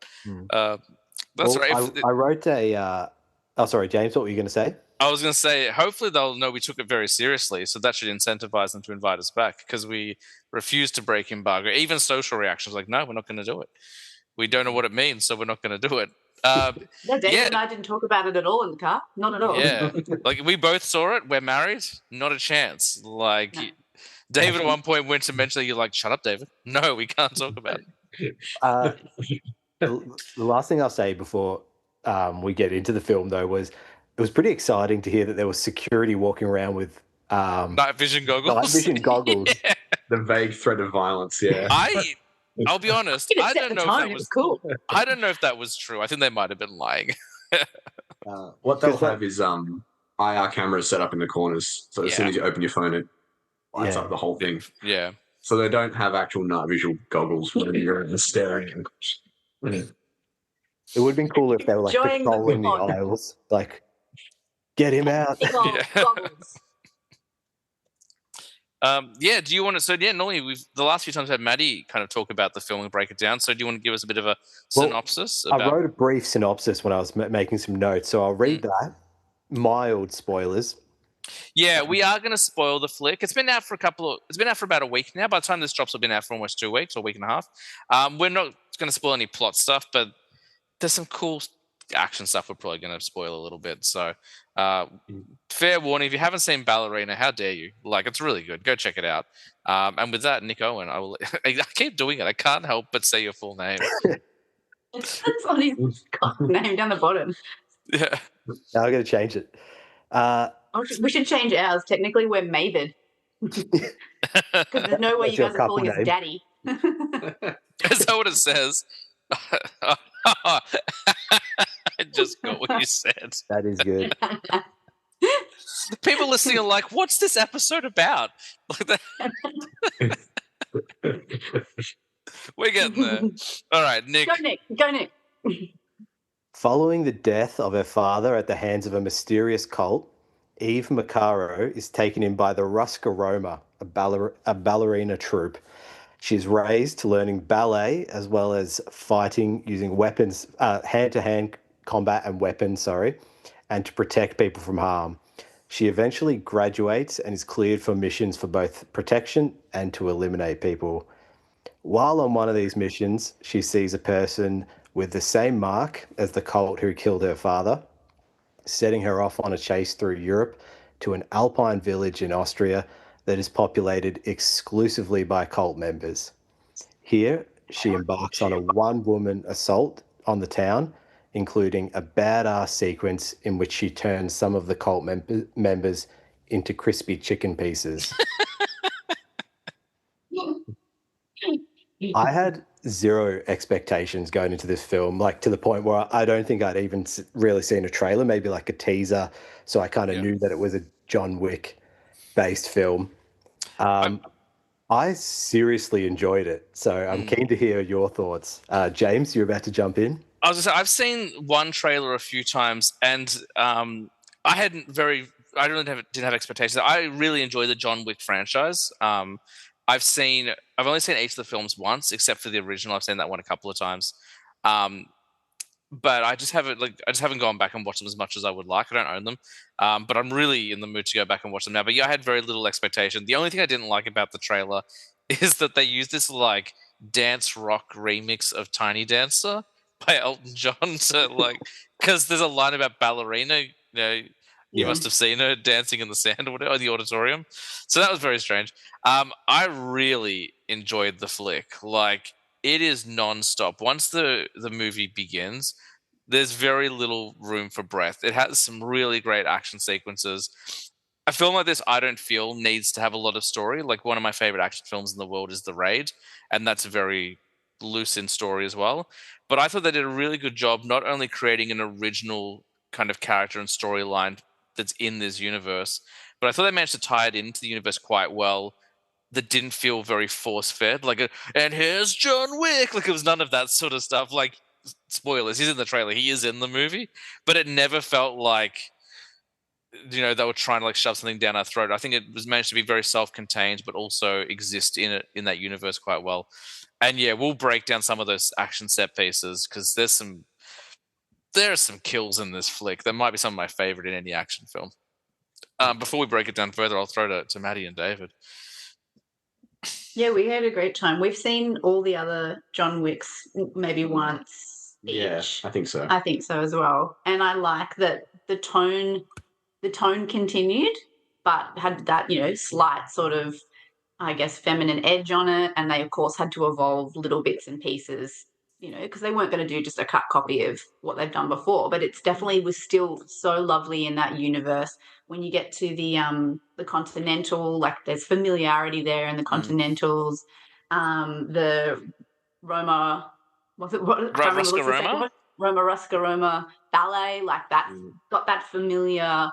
S1: That's
S3: well,
S1: right.
S3: I wrote a. Oh, sorry, James. What were you going to say?
S1: I was going to say, hopefully they'll know we took it very seriously, so that should incentivize them to invite us back because we refused to break embargo. Even social reactions, like, no, we're not going to do it. We don't know what it means, so we're not going to do it.
S2: David and I didn't talk about it at all in the car. Not at all.
S1: Yeah, like we both saw it. We're married. Not a chance. Like. No. David at one point went to mention, you're like, shut up, David. No, we can't talk about it.
S3: The last thing I'll say before we get into the film, though, was it was pretty exciting to hear that there was security walking around with
S1: night vision goggles.
S3: Night vision goggles.
S1: Yeah.
S4: The vague threat of violence, yeah.
S1: I'll be honest, I don't know if that was
S2: cool.
S1: I don't know if that was true. I think they might have been lying.
S4: What they'll have is IR cameras set up in the corners. So as soon as you open your phone, it lights up the whole thing.
S1: Yeah.
S4: So they don't have actual night visual goggles when you're staring.
S3: It would have been cool if they were like patrolling the aisles, like, get him out.
S2: Goggles.
S1: Do you want to? So normally the last few times I've had Maddie kind of talk about the film and break it down. So do you want to give us a bit of a synopsis?
S3: I wrote a brief synopsis when I was making some notes, so I'll read that. Mild spoilers.
S1: Yeah, we are going to spoil the flick. It's been out for about a week now. By the time this drops, it'll been out for almost 2 weeks or a week and a half. We're not going to spoil any plot stuff, but there's some cool action stuff we're probably going to spoil a little bit. So, fair warning, if you haven't seen Ballerina, how dare you? Like, it's really good. Go check it out. And with that, Nick Owen, I keep doing it. I can't help but say your full name.
S2: It's on his name down the bottom.
S1: Yeah.
S3: Now I'm going to change it.
S2: We should change ours. Technically, we're Mavid. Because there's no way you guys are calling us Daddy.
S1: Is that what it says? I just got what you said.
S3: That is good.
S1: The people listening are like, what's this episode about? Like that. We're getting there. All right, Nick.
S2: Go, Nick.
S3: Following the death of her father at the hands of a mysterious cult, Eve Macaro is taken in by the Ruscaroma, a ballerina troupe. She's raised to learning ballet as well as fighting using weapons, hand-to-hand combat and weapons, and to protect people from harm. She eventually graduates and is cleared for missions for both protection and to eliminate people. While on one of these missions, she sees a person with the same mark as the cult who killed her father, setting her off on a chase through Europe to an alpine village in Austria that is populated exclusively by cult members. Here, she embarks on a one-woman assault on the town, including a badass sequence in which she turns some of the cult members into crispy chicken pieces. I had zero expectations going into this film, like to the point where I don't think I'd even really seen a trailer, maybe like a teaser. So I kind of knew that it was a John Wick based film. I seriously enjoyed it. So I'm keen to hear your thoughts. James, you're about to jump in.
S1: I was going to say, I've seen one trailer a few times and I really didn't have expectations. I really enjoy the John Wick franchise. I've only seen each of the films once, except for the original. I've seen that one a couple of times, but I just haven't gone back and watched them as much as I would like. I don't own them, but I'm really in the mood to go back and watch them now. But yeah, I had very little expectation. The only thing I didn't like about the trailer is that they used this like dance rock remix of Tiny Dancer by Elton John. So because there's a line about Ballerina, you must have seen her dancing in the sand or whatever, or the auditorium. So that was very strange. I really enjoyed the flick. Like, it is non-stop. Once the movie begins, there's very little room for breath. It has some really great action sequences. A film like this, I don't feel needs to have a lot of story. Like, one of my favorite action films in the world is The Raid, and that's very loose in story as well. But I thought they did a really good job not only creating an original kind of character and storyline that's in this universe, but I thought they managed to tie it into the universe quite well. That didn't feel very force fed. Like, and here's John Wick. Like, it was none of that sort of stuff. Like, spoilers, he's in the trailer, he is in the movie, but it never felt like, they were trying to like shove something down our throat. I think it was managed to be very self-contained, but also exist in that universe quite well. And yeah, we'll break down some of those action set pieces because there are some kills in this flick. That might be some of my favorite in any action film. Before we break it down further, I'll throw to Maddie and David.
S2: Yeah, we had a great time. We've seen all the other John Wicks maybe once
S4: Yeah,
S2: each.
S4: I think so.
S2: I think so as well. And I like that the tone continued, but had that, slight sort of, I guess, feminine edge on it. And they, of course, had to evolve little bits and pieces, because they weren't going to do just a cut copy of what they've done before. But it's definitely was still so lovely in that universe. When you get to the Continental, like there's familiarity there in the Continentals. The Roma, I can't remember what's the second one. Roma Rusca Roma ballet, like that's got that familiar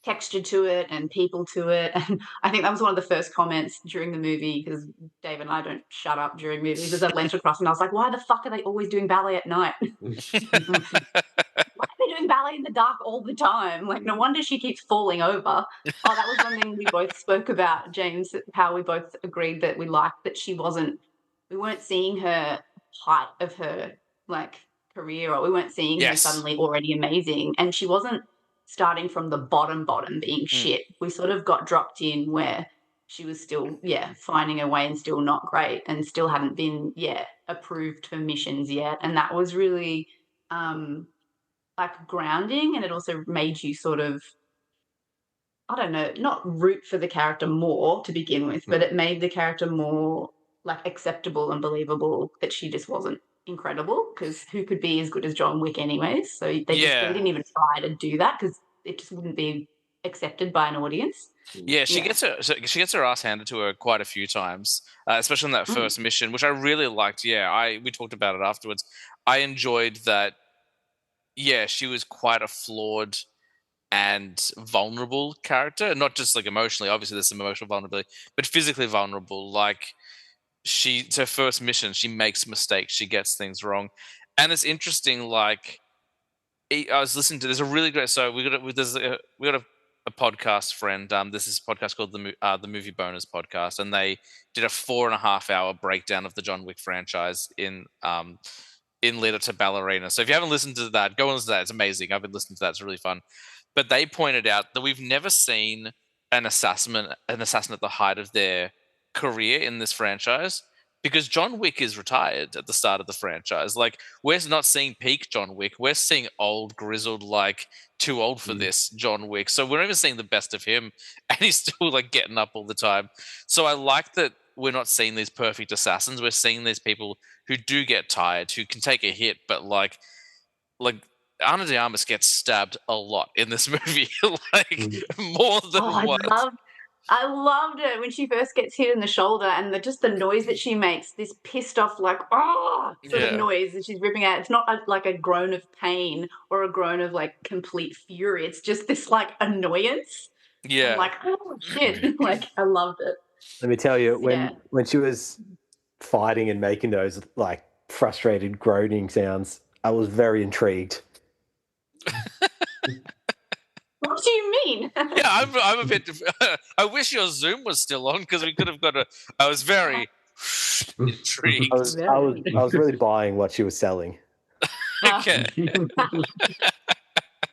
S2: texture to it and people to it. And I think that was one of the first comments during the movie, because Dave and I don't shut up during movies, is Atlanta Crossing. I was like, why the fuck are they always doing ballet at night? Why are they doing ballet in the dark all the time? Like, no wonder she keeps falling over. Oh, that was one thing we both spoke about, James, how we both agreed that we liked that we weren't seeing her height of her like career, or we weren't seeing her suddenly already amazing. And she wasn't starting from the bottom being shit. We sort of got dropped in where she was still, finding her way and still not great and still hadn't been, approved for missions yet. And that was really like grounding, and it also made you sort of, I don't know, not root for the character more to begin with, but it made the character more like acceptable and believable that she just wasn't incredible, because who could be as good as John Wick anyways? So they didn't even try to do that because it just wouldn't be accepted by an audience.
S1: Yeah, she gets her ass handed to her quite a few times, especially on that first mission, which I really liked. Yeah, we talked about it afterwards. I enjoyed that. Yeah, she was quite a flawed and vulnerable character, not just like emotionally. Obviously, there's some emotional vulnerability, but physically vulnerable. Like, it's her first mission. She makes mistakes. She gets things wrong, and it's interesting. Like, I was listening to. There's a really great. So we got a podcast friend. This is a podcast called the Movie Bonus Podcast, and they did a 4.5-hour breakdown of the John Wick franchise in lead up to Ballerina. So if you haven't listened to that, go and listen to that. It's amazing. I've been listening to that. It's really fun. But they pointed out that we've never seen an assassin at the height of their career in this franchise, because John Wick is retired at the start of the franchise. Like, we're not seeing peak John Wick. We're seeing old, grizzled, like, too old for this John Wick. So we're not even seeing the best of him, and he's still like getting up all the time. So I like that we're not seeing these perfect assassins. We're seeing these people who do get tired, who can take a hit, but like Ana de Armas gets stabbed a lot in this movie, like more than once.
S2: I loved it when she first gets hit in the shoulder, and just the noise that she makes, this pissed off, like, sort of noise that she's ripping out. It's not like a groan of pain or a groan of like complete fury. It's just this like annoyance.
S1: Yeah.
S2: I'm like, oh shit. Like, I loved it.
S3: Let me tell you, when she was fighting and making those like frustrated groaning sounds, I was very intrigued.
S2: What do you mean?
S1: Yeah, I'm a bit. I wish your Zoom was still on, because we could have got a. I was very intrigued.
S3: I was really buying what she was selling.
S1: Okay.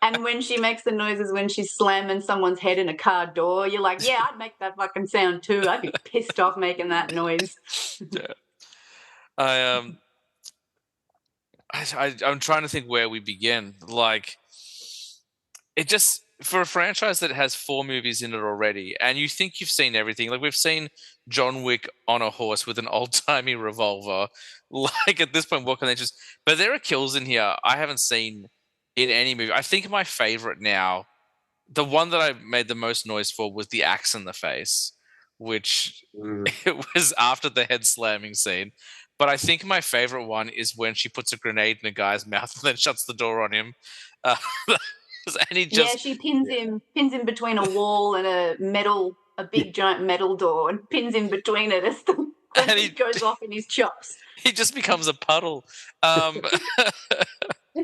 S2: And when she makes the noises when she's slamming someone's head in a car door, you're like, yeah, I'd make that fucking sound too. I'd be pissed off making that noise.
S1: Yeah. I'm trying to think where we begin. Like, it just for a franchise that has 4 movies in it already, and you think you've seen everything, like we've seen John Wick on a horse with an old-timey revolver, like at this point, what can they just... But there are kills in here I haven't seen in any movie. I think my favorite now, the one that I made the most noise for, was the axe in the face, which it was after the head slamming scene. But I think my favorite one is when she puts a grenade in a guy's mouth and then shuts the door on him. And he just...
S2: she pins him between a wall and a big giant metal door, and pins him between it as the grenade goes off in his chops.
S1: He just becomes a puddle.
S2: In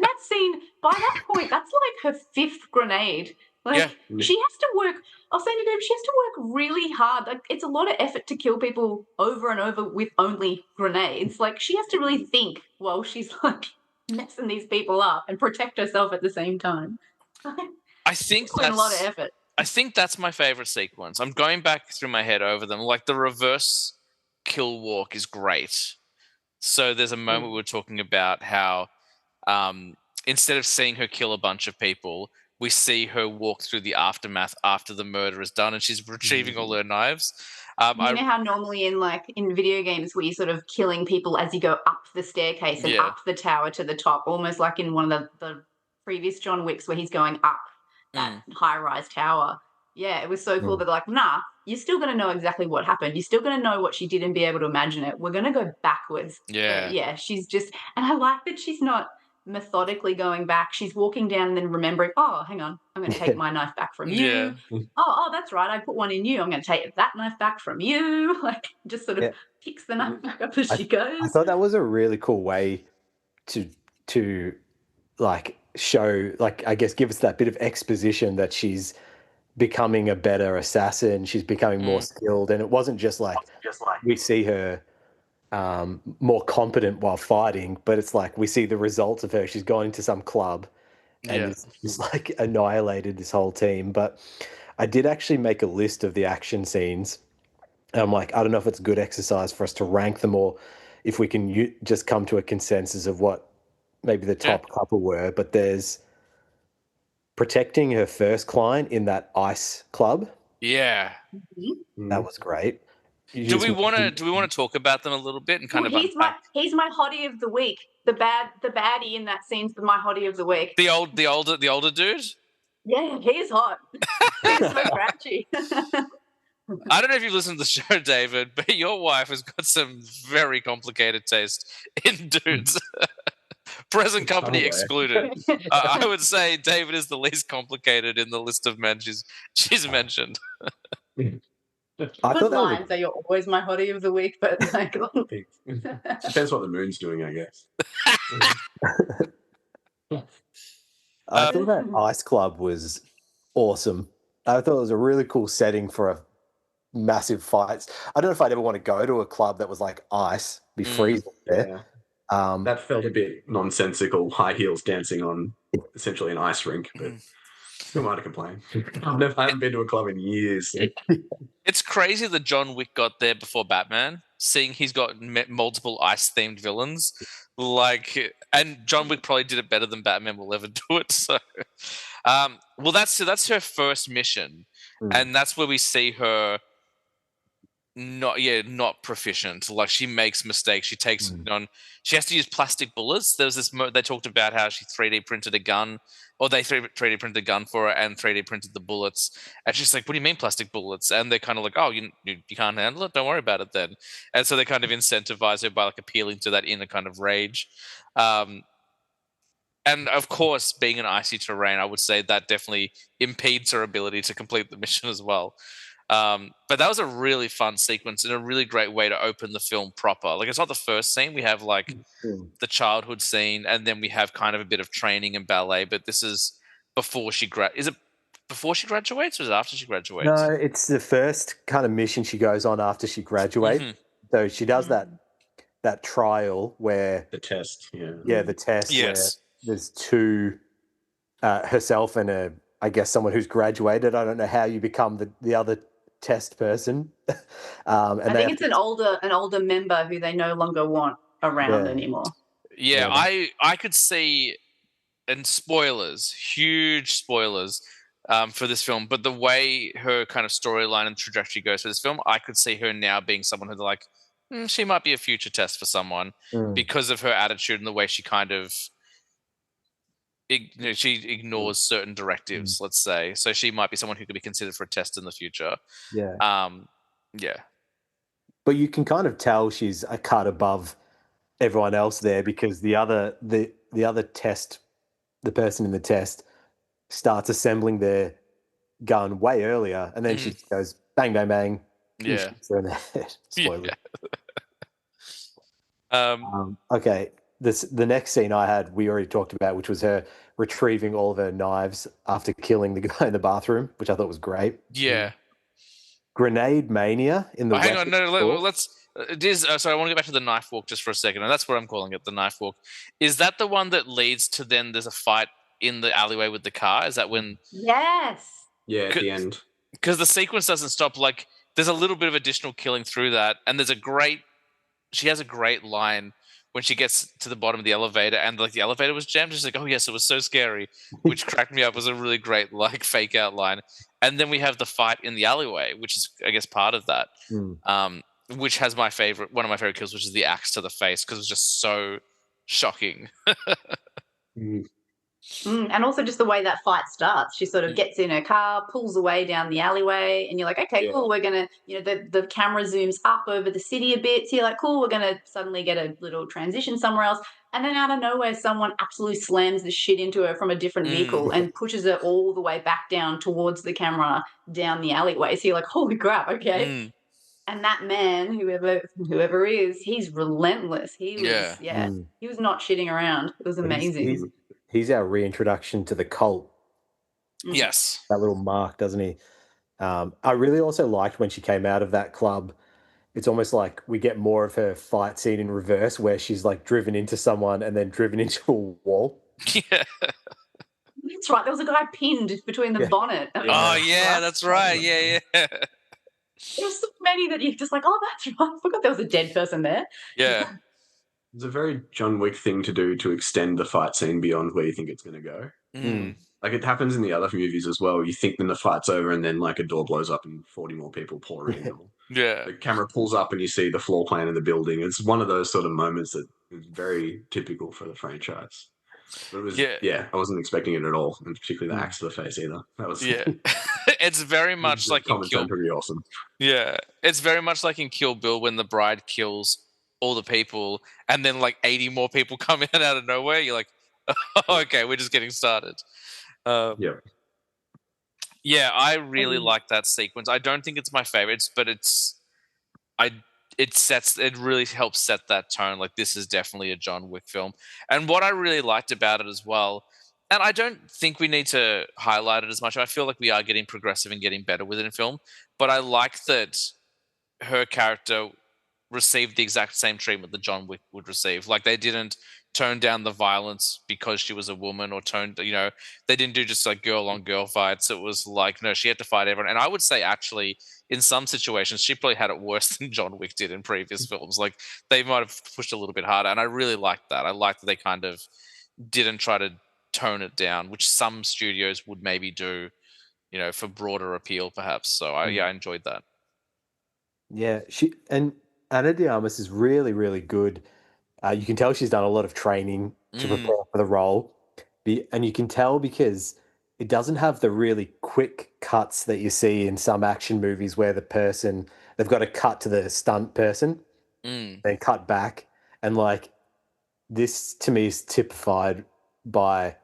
S2: that scene, by that point, that's like her 5th grenade. Like, she has to work. I was saying to Dave, she has to work really hard. Like, it's a lot of effort to kill people over and over with only grenades. Like, she has to really think while she's like messing these people up and protect herself at the same time.
S1: I think
S2: that's a lot of effort.
S1: I think that's my favorite sequence. I'm going back through my head over them. Like the reverse kill walk is great. So there's a moment we were talking about how instead of seeing her kill a bunch of people, we see her walk through the aftermath after the murder is done, and she's retrieving all her knives.
S2: You know how normally in video games where you're sort of killing people as you go up the staircase and up the tower to the top, almost like in one of the previous John Wicks where he's going up that high-rise tower. Yeah, it was so cool that like, nah, you're still going to know exactly what happened. You're still going to know what she did and be able to imagine it. We're going to go backwards.
S1: Yeah.
S2: But yeah, she's just... And I like that she's not methodically going back. She's walking down and then remembering, oh, hang on, I'm going to take my knife back from you. Oh, that's right, I put one in you. I'm going to take that knife back from you. Like, just sort of picks the knife back up as she goes.
S3: I thought that was a really cool way to like show, like, I guess give us that bit of exposition that she's becoming a better assassin. She's becoming more skilled, and it wasn't just like we see her more competent while fighting, but it's like we see the results of her. She's gone into some club and she's like annihilated this whole team. But I did actually make a list of the action scenes, and I'm like, I don't know if it's good exercise for us to rank them or if we can just come to a consensus of what maybe the top couple were. But there's protecting her first client in that ice club.
S1: Yeah,
S3: that was great.
S1: Do we want to talk about them a little bit and kind of
S2: he's my hottie of the week. The baddie in that scene's my hottie of the week.
S1: The older dude?
S2: Yeah, he's hot. He's so scratchy.
S1: I don't know if you listen to the show, David, but your wife has got some very complicated taste in dudes. Present company excluded. I would say David is the least complicated in the list of men she's mentioned.
S3: I thought that
S2: lines you're always my hottie of the week, but like
S4: depends what the moon's doing, I guess.
S3: I think that ice club was awesome. I thought it was a really cool setting for a massive fight. I don't know if I'd ever want to go to a club that was like ice, be freezing there.
S4: That felt a bit nonsensical, high heels dancing on essentially an ice rink, but who am I to complain? I haven't been to a club in years.
S1: It's crazy that John Wick got there before Batman, seeing he's got multiple ice-themed villains. And John Wick probably did it better than Batman will ever do it. So, well, that's her first mission, and that's where we see her not proficient. Like, she makes mistakes. She takes on. She has to use plastic bullets. There was this. They talked about how she 3D printed a gun, or they 3D printed a gun for her and 3D printed the bullets. And she's like, "What do you mean plastic bullets?" And they're kind of like, "Oh, you can't handle it. Don't worry about it then." And so they kind of incentivize her by like appealing to that inner kind of rage. And of course, being in icy terrain, I would say that definitely impedes her ability to complete the mission as well. But that was a really fun sequence and a really great way to open the film proper. Like, it's not the first scene. We have like the childhood scene, and then we have kind of a bit of training and ballet. But this is before she is it before she graduates, or is it after she graduates?
S3: No, it's the first kind of mission she goes on after she graduates. So she does that trial where
S4: the test,
S3: the test.
S1: Yes,
S3: where there's two, herself and I guess someone who's graduated. I don't know how you become the other test person. And
S2: I think it's an older member who they no longer want around anymore.
S1: I could see, and spoilers, huge spoilers, for this film. But the way her kind of storyline and trajectory goes for this film, I could see her now being someone who's like, she might be a future test for someone because of her attitude and the way she kind of she ignores certain directives, let's say. So she might be someone who could be considered for a test in the future.
S3: Yeah.
S1: Yeah.
S3: But you can kind of tell she's a cut above everyone else there, because the other test, the person in the test starts assembling their gun way earlier, and then she just goes bang, bang, bang.
S1: Yeah.
S3: Shoots her in the head. Spoiler.
S1: Yeah.
S3: Okay. The next scene I had, we already talked about, which was her retrieving all of her knives after killing the guy in the bathroom, which I thought was great.
S1: Yeah.
S3: Grenade mania in the.
S1: Hang on, no, let's. It is. Sorry, I want to go back to the knife walk just for a second, and that's what I'm calling it, the knife walk. Is that the one that leads to then there's a fight in the alleyway with the car? Is that when?
S2: Yes.
S4: Yeah, at the end.
S1: Because the sequence doesn't stop. Like, there's a little bit of additional killing through that, and there's she has a great line when she gets to the bottom of the elevator, and like the elevator was jammed. She's like, "Oh yes, it was so scary," which cracked me up. It was a really great like fake out line. And then we have the fight in the alleyway, which is, I guess, part of that. Which has one of my favorite kills, which is the axe to the face, because it was just so shocking.
S2: And also just the way that fight starts. She sort of gets in her car, pulls away down the alleyway, and you're like, okay, cool, we're going to, the camera zooms up over the city a bit. So you're like, cool, we're going to suddenly get a little transition somewhere else. And then out of nowhere, someone absolutely slams the shit into her from a different vehicle and pushes her all the way back down towards the camera down the alleyway. So you're like, holy crap, okay. And that man, whoever is, he's relentless. He was, he was not shitting around. It was amazing.
S3: He's our reintroduction to the cult.
S1: Yes.
S3: That little mark, doesn't he? I really also liked when she came out of that club. It's almost like we get more of her fight scene in reverse, where she's like driven into someone and then driven into a wall.
S1: Yeah.
S2: That's right. There was a guy pinned between the bonnet.
S1: Oh, yeah, that's right. Yeah.
S2: There's so many that you're just like, oh, that's right. I forgot there was a dead person there.
S1: Yeah.
S4: It's a very John Wick thing to do, to extend the fight scene beyond where you think it's going to go. Like it happens in the other movies as well. You think then the fight's over and then like a door blows up and 40 more people pour in.
S1: Yeah.
S4: The camera pulls up and you see the floor plan of the building. It's one of those sort of moments that is very typical for the franchise. But it was, I wasn't expecting it at all, and particularly the axe to the face either. That was
S1: It's very much like in Kill
S4: pretty awesome.
S1: Yeah, it's very much like in Kill Bill when the bride kills all the people, and then like 80 more people come in out of nowhere. You're like, oh, okay, we're just getting started. Yeah, I really like that sequence. I don't think it's my favorites, but it really helps set that tone. Like, this is definitely a John Wick film. And what I really liked about it as well, and I don't think we need to highlight it as much. I feel like we are getting progressive and getting better with it in film, but I like that her character received the exact same treatment that John Wick would receive. Like, they didn't tone down the violence because she was a woman, or they didn't do just like girl on girl fights. It was like, no, she had to fight everyone. And I would say actually in some situations, she probably had it worse than John Wick did in previous films. Like, they might have pushed a little bit harder. And I really liked that. I liked that they kind of didn't try to tone it down, which some studios would maybe do, for broader appeal perhaps. So I enjoyed that.
S3: Yeah, and Ana de Armas is really, really good. You can tell she's done a lot of training to prepare for the role. And you can tell because it doesn't have the really quick cuts that you see in some action movies where they've got to cut to the stunt person, then cut back. And like, this to me is typified by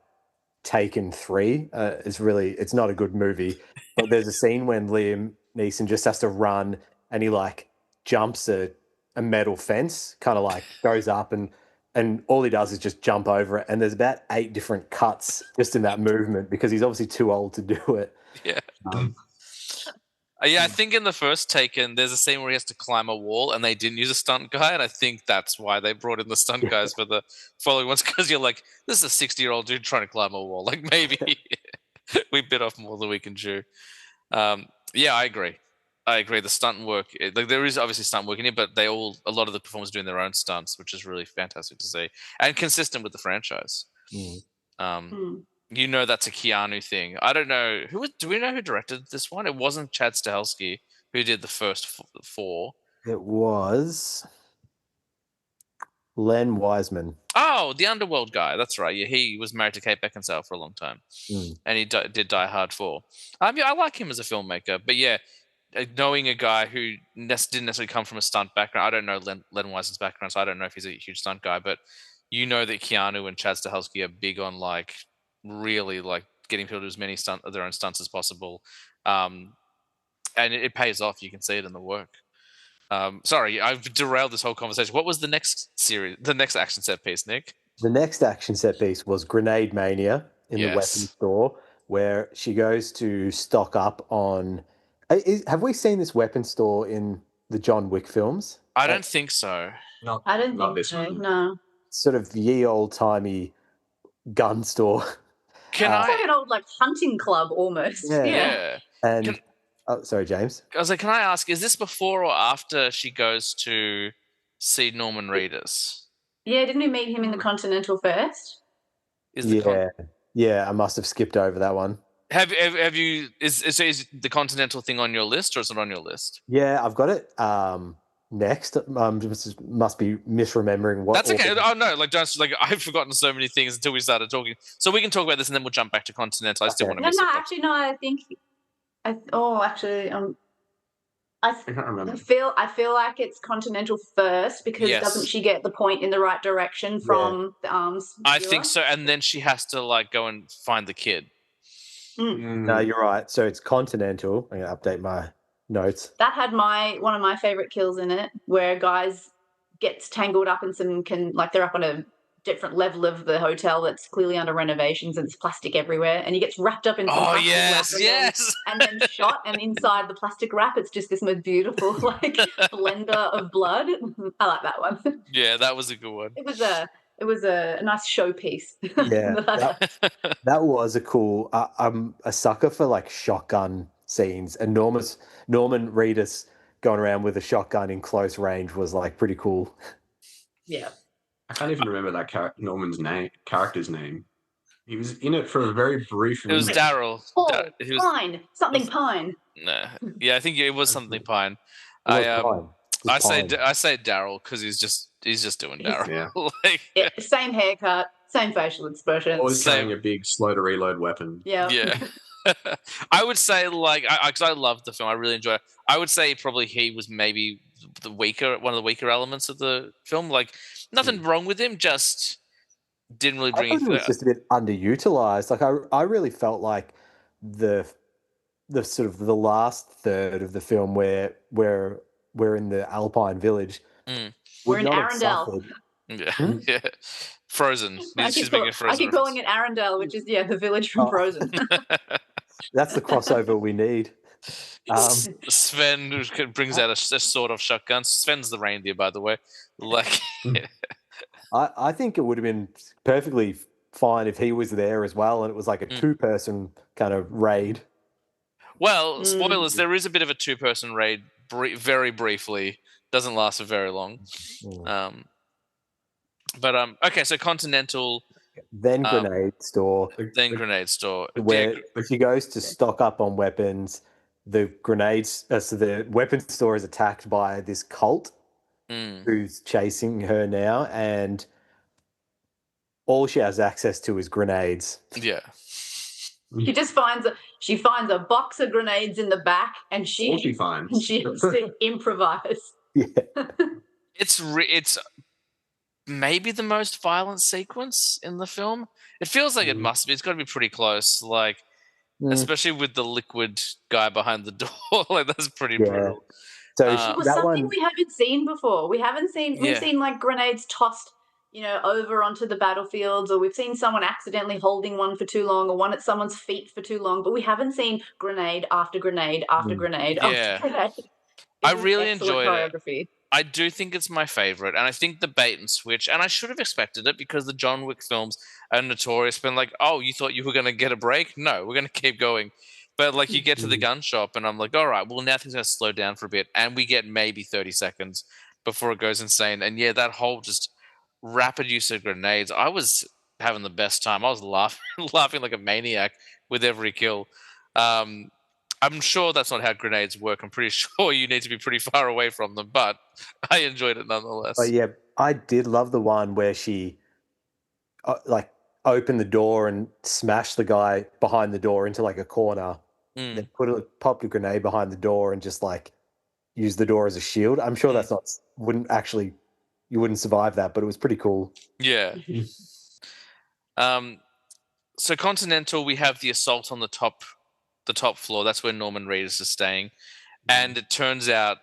S3: Taken 3. It's not a good movie, but there's a scene when Liam Neeson just has to run and he like jumps a metal fence, kind of like goes up and all he does is just jump over it. And there's about 8 different cuts just in that movement because he's obviously too old to do it.
S1: Yeah. I think in the first Taken, there's a scene where he has to climb a wall and they didn't use a stunt guy. And I think that's why they brought in the stunt guys for the following ones. Because you're like, this is a 60-year-old dude trying to climb a wall. Like, maybe we bit off more than we can chew. I agree. The stunt work, there is obviously stunt work in it, but a lot of the performers doing their own stunts, which is really fantastic to see and consistent with the franchise. you know that's a Keanu thing. I don't know do we know who directed this one? It wasn't Chad Stahelski who did the first four.
S3: It was Len Wiseman.
S1: Oh, the Underworld guy. That's right. Yeah, he was married to Kate Beckinsale for a long time, and he did Die Hard 4. Yeah, I like him as a filmmaker, but yeah, knowing a guy who didn't necessarily come from a stunt background. I don't know Len Wiseman's background, so I don't know if he's a huge stunt guy, but you know that Keanu and Chad Stahelski are big on like really like getting people to do as many their own stunts as possible, and it pays off. You can see it in the work. Sorry, I've derailed this whole conversation. What was the next action set piece, Nick?
S3: The next action set piece was Grenade Mania in the weapons store, where she goes to stock up on. Have we seen this weapons store in the John Wick films?
S1: I don't think so.
S2: I don't think
S4: this
S2: so.
S4: one.
S2: No.
S3: Sort of ye old timey gun store.
S2: It's like an old hunting club almost. Yeah.
S3: And sorry, James.
S1: I was like, can I ask, is this before or after she goes to see Norman Reedus?
S2: Yeah, didn't we meet him in the Continental first?
S3: Yeah, I must have skipped over that one.
S1: Have you? Is the Continental thing on your list, or is it on your list?
S3: Yeah, I've got it. Next, must be misremembering what.
S1: That's okay. Oh no, I've forgotten so many things until we started talking. So we can talk about this, and then we'll jump back to Continental. I still want to.
S2: I think. I
S4: can't remember.
S2: I feel like it's Continental first because doesn't she get the point in the right direction from the arms?
S1: I think so, and then she has to go and find the kid.
S3: No, you're right. So it's Continental. I'm going to update my notes.
S2: That had one of my favorite kills in it, where guys gets tangled up in they're up on a different level of the hotel that's clearly under renovations and it's plastic everywhere, and he gets wrapped up in some plastic wrap and then shot, and inside the plastic wrap it's just this most beautiful blender of blood. I like that one.
S1: Yeah, that was a good one.
S2: It was a nice showpiece.
S3: Yeah, that was a cool. I'm a sucker for shotgun scenes, and Norman Reedus going around with a shotgun in close range was pretty cool.
S2: Yeah.
S4: I can't even remember that character's name. He was in it for a very brief.
S1: It was Daryl.
S2: Pine. Something Pine.
S1: No. Yeah, I think it was something Pine.
S3: Pine.
S1: I say Daryl because he's just doing Daryl.
S2: Yeah. Same haircut, same facial expression.
S4: Always carrying a big slow to reload weapon.
S2: Yeah.
S1: Yeah. I would say because I loved the film, I really enjoyed it. I would say probably he was maybe one of the weaker elements of the film. Nothing wrong with him, just didn't really bring.
S3: I thought it was just a bit underutilized. I really felt like the sort of the last third of the film where we're in the Alpine village.
S2: We're in Arendelle.
S1: Yeah, yeah. Frozen.
S2: I keep calling it Arendelle, which is the village from Frozen.
S3: That's the crossover we need.
S1: Sven brings out a sort of shotgun. Sven's the reindeer, by the way.
S3: I think it would have been perfectly fine if he was there as well, and it was like a two-person kind of raid.
S1: Well, spoilers. There is a bit of a two-person raid, very briefly. Doesn't last for very long. Okay, so Continental.
S3: Then Grenade Store.
S1: Grenade Store.
S3: Where she goes to stock up on weapons. The grenades, so the weapons store is attacked by this cult who's chasing her now, and all she has access to is grenades.
S1: Yeah.
S2: She finds a box of grenades in the back, and she has to improvise.
S3: Yeah.
S1: It's maybe the most violent sequence in the film. It feels like it must be. It's got to be pretty close. Especially with the liquid guy behind the door. That's pretty brutal.
S2: So it was something we haven't seen before. We've seen grenades tossed, over onto the battlefields, or we've seen someone accidentally holding one for too long, or one at someone's feet for too long, but we haven't seen grenade after grenade after grenade after grenade.
S1: I really enjoyed it. I do think it's my favorite, and I think the bait and switch, and I should have expected it because the John Wick films are notorious for being oh, you thought you were going to get a break? No, we're going to keep going. But you get to the gun shop, and I'm like, all right, well, now things are going to slow down for a bit, and we get maybe 30 seconds before it goes insane. And that whole just rapid use of grenades, I was having the best time. I was laughing, laughing like a maniac with every kill. I'm sure that's not how grenades work. I'm pretty sure you need to be pretty far away from them, but I enjoyed it nonetheless.
S3: But yeah, I did love the one where she like opened the door and smashed the guy behind the door into like a corner. Then popped a grenade behind the door and just like used the door as a shield. I'm sure that's not you wouldn't survive that, but it was pretty cool.
S1: Yeah. So Continental, we have the assault on the top floor. That's where Norman Reedus is staying, and it turns out,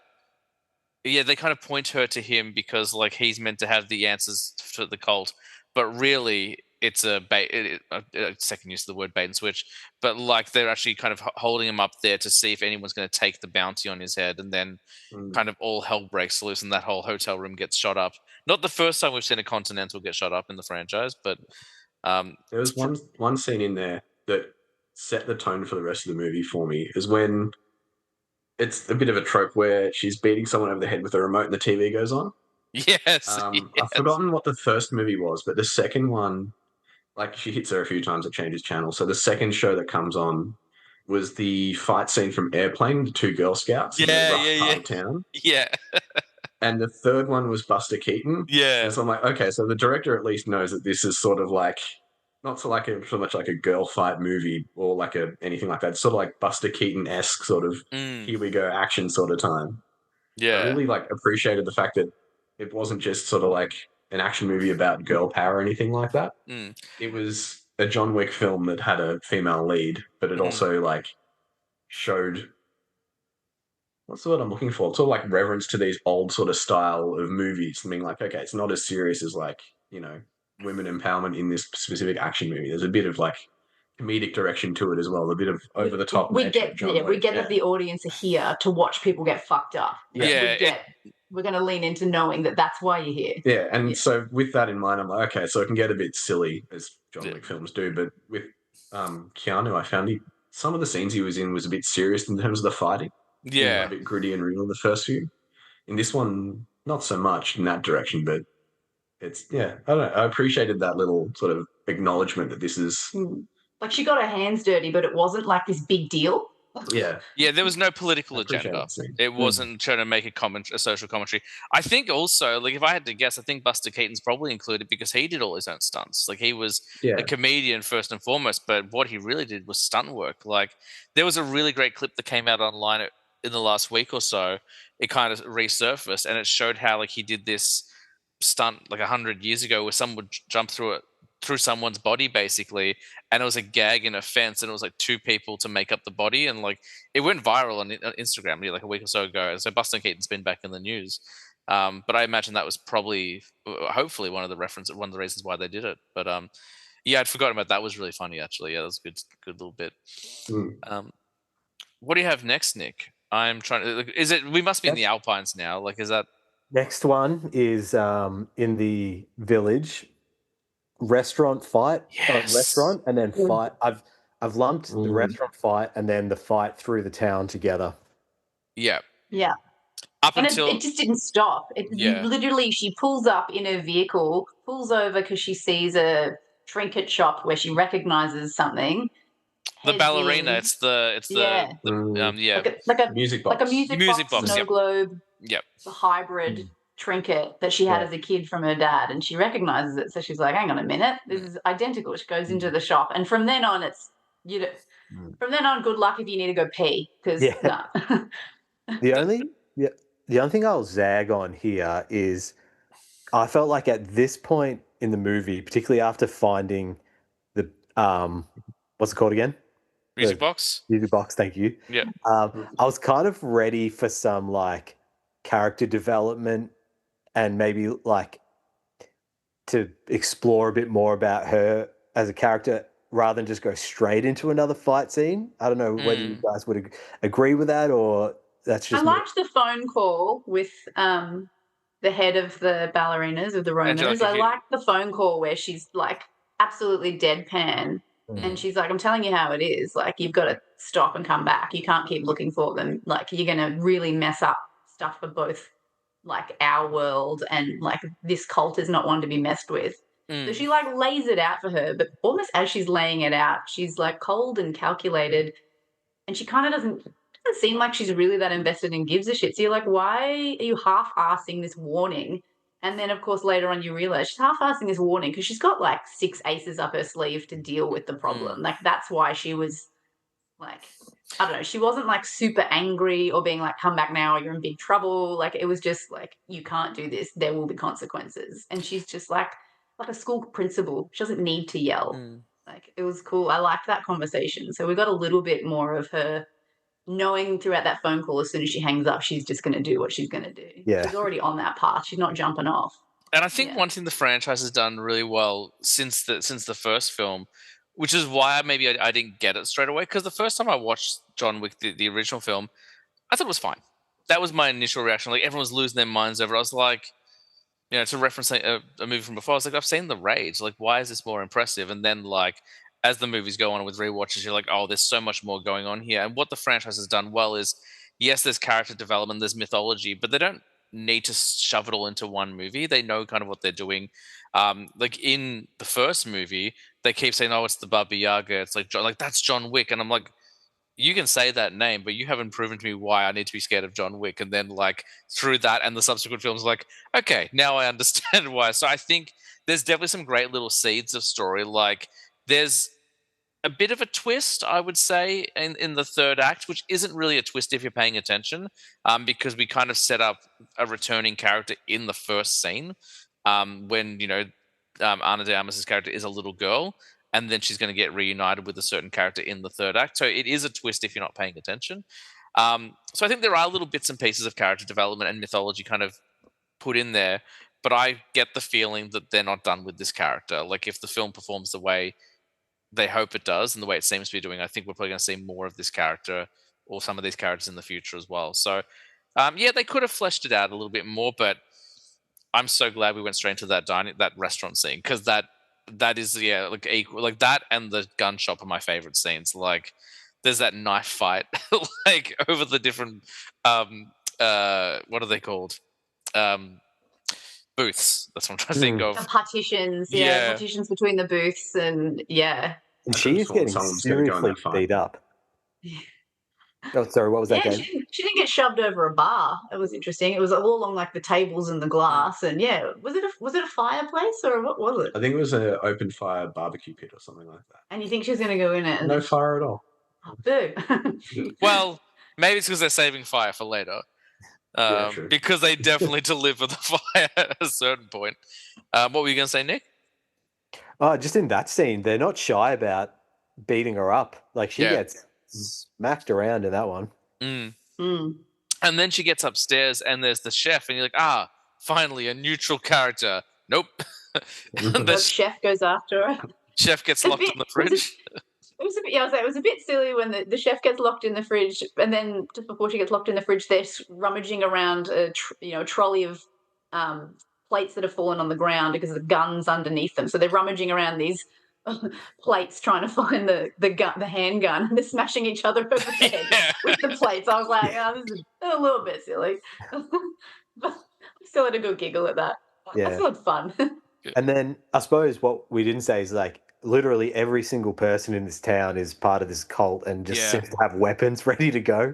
S1: yeah, they kind of point her to him because like he's meant to have the answers to the cult, but really it's a second use of the word bait and switch. But like they're actually kind of holding him up there to see if anyone's going to take the bounty on his head, and then kind of all hell breaks loose, and that whole hotel room gets shot up. Not the first time we've seen a Continental get shot up in the franchise, but
S4: there was one scene in there that set the tone for the rest of the movie for me. Is when it's a bit of a trope where she's beating someone over the head with a remote and the TV goes on.
S1: Yes,
S4: I've forgotten what the first movie was, but the second one, like she hits her a few times, it changes channel. So the second show that comes on was the fight scene from Airplane, the two Girl Scouts in the rough part of town.
S1: Yeah.
S4: And the third one was Buster Keaton.
S1: Yeah.
S4: And so I'm like, okay, so the director at least knows that this is sort of like not so much like a girl fight movie or like anything like that. It's sort of like Buster Keaton-esque sort of here we go action sort of time.
S1: Yeah.
S4: I really like appreciated the fact that it wasn't just sort of like an action movie about girl power or anything like that. It was a John Wick film that had a female lead, but it also like showed what's the word I'm looking for? Sort of like reverence to these old sort of style of movies. I mean, like, okay, it's not as serious as like, women empowerment in this specific action movie. There's a bit of like comedic direction to it as well, a bit of over the top.
S2: We get that the audience are here to watch people get fucked up. We're going to lean into knowing that that's why you're here.
S4: Yeah, and so with that in mind, I'm like, okay, so it can get a bit silly as John Wick films do, but with Keanu, I found some of the scenes he was in was a bit serious in terms of the fighting.
S1: Yeah,
S4: a bit gritty and real in the first few. In this one, not so much in that direction, but it's I don't know. I appreciated that little sort of acknowledgement that this is
S2: like she got her hands dirty, but it wasn't like this big deal.
S4: Yeah.
S1: There was no political agenda. It wasn't trying to make a social commentary. I think also, like, if I had to guess, I think Buster Keaton's probably included because he did all his own stunts. Like, he was a comedian first and foremost, but what he really did was stunt work. Like, there was a really great clip that came out online in the last week or so. It kind of resurfaced, and it showed how, like, he did this stunt like 100 years ago where someone would jump through someone's body basically, and it was a gag in a fence, and it was like two people to make up the body, and like it went viral on Instagram like a week or so ago. So Buster Keaton's been back in the news, but I imagine that was probably hopefully one of the reasons why they did it. But I'd forgotten about that. Was really funny actually. That was a good little bit. What do you have next, Nick? I'm trying to we must be in the Alpines now, like is that
S3: next one is in the village restaurant fight. Restaurant and then fight. I've lumped the restaurant fight and then the fight through the town together.
S2: Yeah
S1: up
S2: and
S1: until
S2: it just didn't stop. Literally she pulls up in her vehicle, pulls over because she sees a trinket shop where she recognizes something.
S1: The Ballerina. It's the
S2: like a music box, snow
S1: yep.
S2: globe.
S1: Yep.
S2: The hybrid trinket that she had as a kid from her dad, and she recognizes it. So she's like, "Hang on a minute, this is identical." She goes into the shop, and from then on, it's from then on, good luck if you need to go pee because
S3: The only thing I'll zag on here is I felt like at this point in the movie, particularly after finding the what's it called again?
S1: Music box.
S3: Music box. Thank you.
S1: Yeah.
S3: I was kind of ready for some like character development and maybe like to explore a bit more about her as a character rather than just go straight into another fight scene. I don't know whether you guys would agree with that or that's just.
S2: I liked the phone call with the head of the ballerinas, of the Romans. I liked the phone call where she's like absolutely deadpan. And she's like, I'm telling you how it is. Like, you've got to stop and come back. You can't keep looking for them. Like, you're going to really mess up stuff for both, like, our world and, like, this cult is not one to be messed with. So
S1: Mm.
S2: she like lays it out for her, but almost as she's laying it out, she's like cold and calculated, and she kind of doesn't seem like she's really that invested and gives a shit. So you're like, why are you half-assing this warning? And then, of course, later on you realize she's half-assing this warning because she's got like 6 aces up her sleeve to deal with the problem. Like that's why she was like, I don't know, she wasn't like super angry or being like, come back now or you're in big trouble. Like it was just like, you can't do this. There will be consequences. And she's just like a school principal. She doesn't need to yell. Like it was cool. I liked that conversation. So we got a little bit more of her knowing throughout that phone call as soon as she hangs up, she's just going to do what she's going to do.
S3: Yeah.
S2: She's already on that path. She's not jumping off.
S1: And I think one thing the franchise has done really well since the first film, which is why maybe I didn't get it straight away, because the first time I watched John Wick, the original film, I thought it was fine. That was my initial reaction. Like everyone was losing their minds over it. I was like, to reference a movie from before, I was like, I've seen The Rage. Like, why is this more impressive? And then, like, as the movies go on with rewatches, you're like, oh, there's so much more going on here. And what the franchise has done well is, yes, there's character development, there's mythology, but they don't need to shove it all into one movie. They know kind of what they're doing. Like in the first movie, they keep saying, "Oh, it's the Baba Yaga." It's like, that's John Wick, and I'm like, you can say that name, but you haven't proven to me why I need to be scared of John Wick. And then, like, through that and the subsequent films, like, okay, now I understand why. So I think there's definitely some great little seeds of story. Like, there's a bit of a twist, I would say, in the third act, which isn't really a twist if you're paying attention, because we kind of set up a returning character in the first scene, when Ana de Armas' character is a little girl, and then she's going to get reunited with a certain character in the third act. So it is a twist if you're not paying attention. So I think there are little bits and pieces of character development and mythology kind of put in there, but I get the feeling that they're not done with this character. Like if the film performs the way they hope it does and the way it seems to be doing, I think we're probably going to see more of this character or some of these characters in the future as well. So they could have fleshed it out a little bit more, but I'm so glad we went straight into that restaurant scene, because that is like equal, like that and the gun shop are my favorite scenes. Like there's that knife fight like over the different what are they called, booths. That's what I'm trying to think of.
S2: The partitions,
S1: Yeah.
S2: partitions between the booths, and
S3: And she is getting seriously beat up. Oh, sorry, what was that, Dave?
S2: She didn't get shoved over a bar. It was interesting. It was all along like the tables and the glass, and was it a fireplace or what was it?
S4: I think it was an open fire barbecue pit or something like that.
S2: And you think she was going to go in it? And
S4: no fire at all.
S2: Oh, boo.
S1: Well, maybe it's because they're saving fire for later.
S4: True.
S1: Because they definitely deliver the fire at a certain point. What were you going to say, Nick?
S3: Just in that scene, they're not shy about beating her up. Like she gets smacked around in that one.
S2: Mm.
S1: And then she gets upstairs and there's the chef, and you're like, finally a neutral character. Nope.
S2: The chef goes after her.
S1: Chef gets locked in the fridge.
S2: It was a bit, it was a bit silly when the chef gets locked in the fridge, and then just before she gets locked in the fridge, they're rummaging around a trolley of plates that have fallen on the ground because the gun's underneath them. So they're rummaging around these plates trying to find the handgun, and they're smashing each other over the head with the plates. I was like, this is a little bit silly, but I still had a good giggle at that. I still had fun.
S3: And then I suppose what we didn't say is like literally every single person in this town is part of this cult and just seems to have weapons ready to go.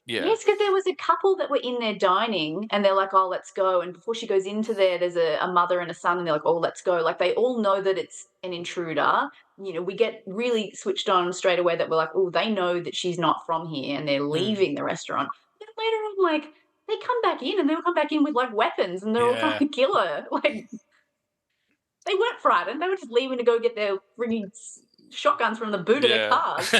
S1: Yeah.
S2: Yes, because there was a couple that were in there dining, and they're like, "Oh, let's go." And before she goes into there's a mother and a son, and they're like, "Oh, let's go." Like they all know that it's an intruder. We get really switched on straight away that we're like, "Oh, they know that she's not from here, and they're leaving the restaurant." Then later on, like they come back in, and they'll come back in with like weapons, and they're all trying to kill her. Like they weren't frightened; they were just leaving to go get their frigging shotguns from the boot of their cars.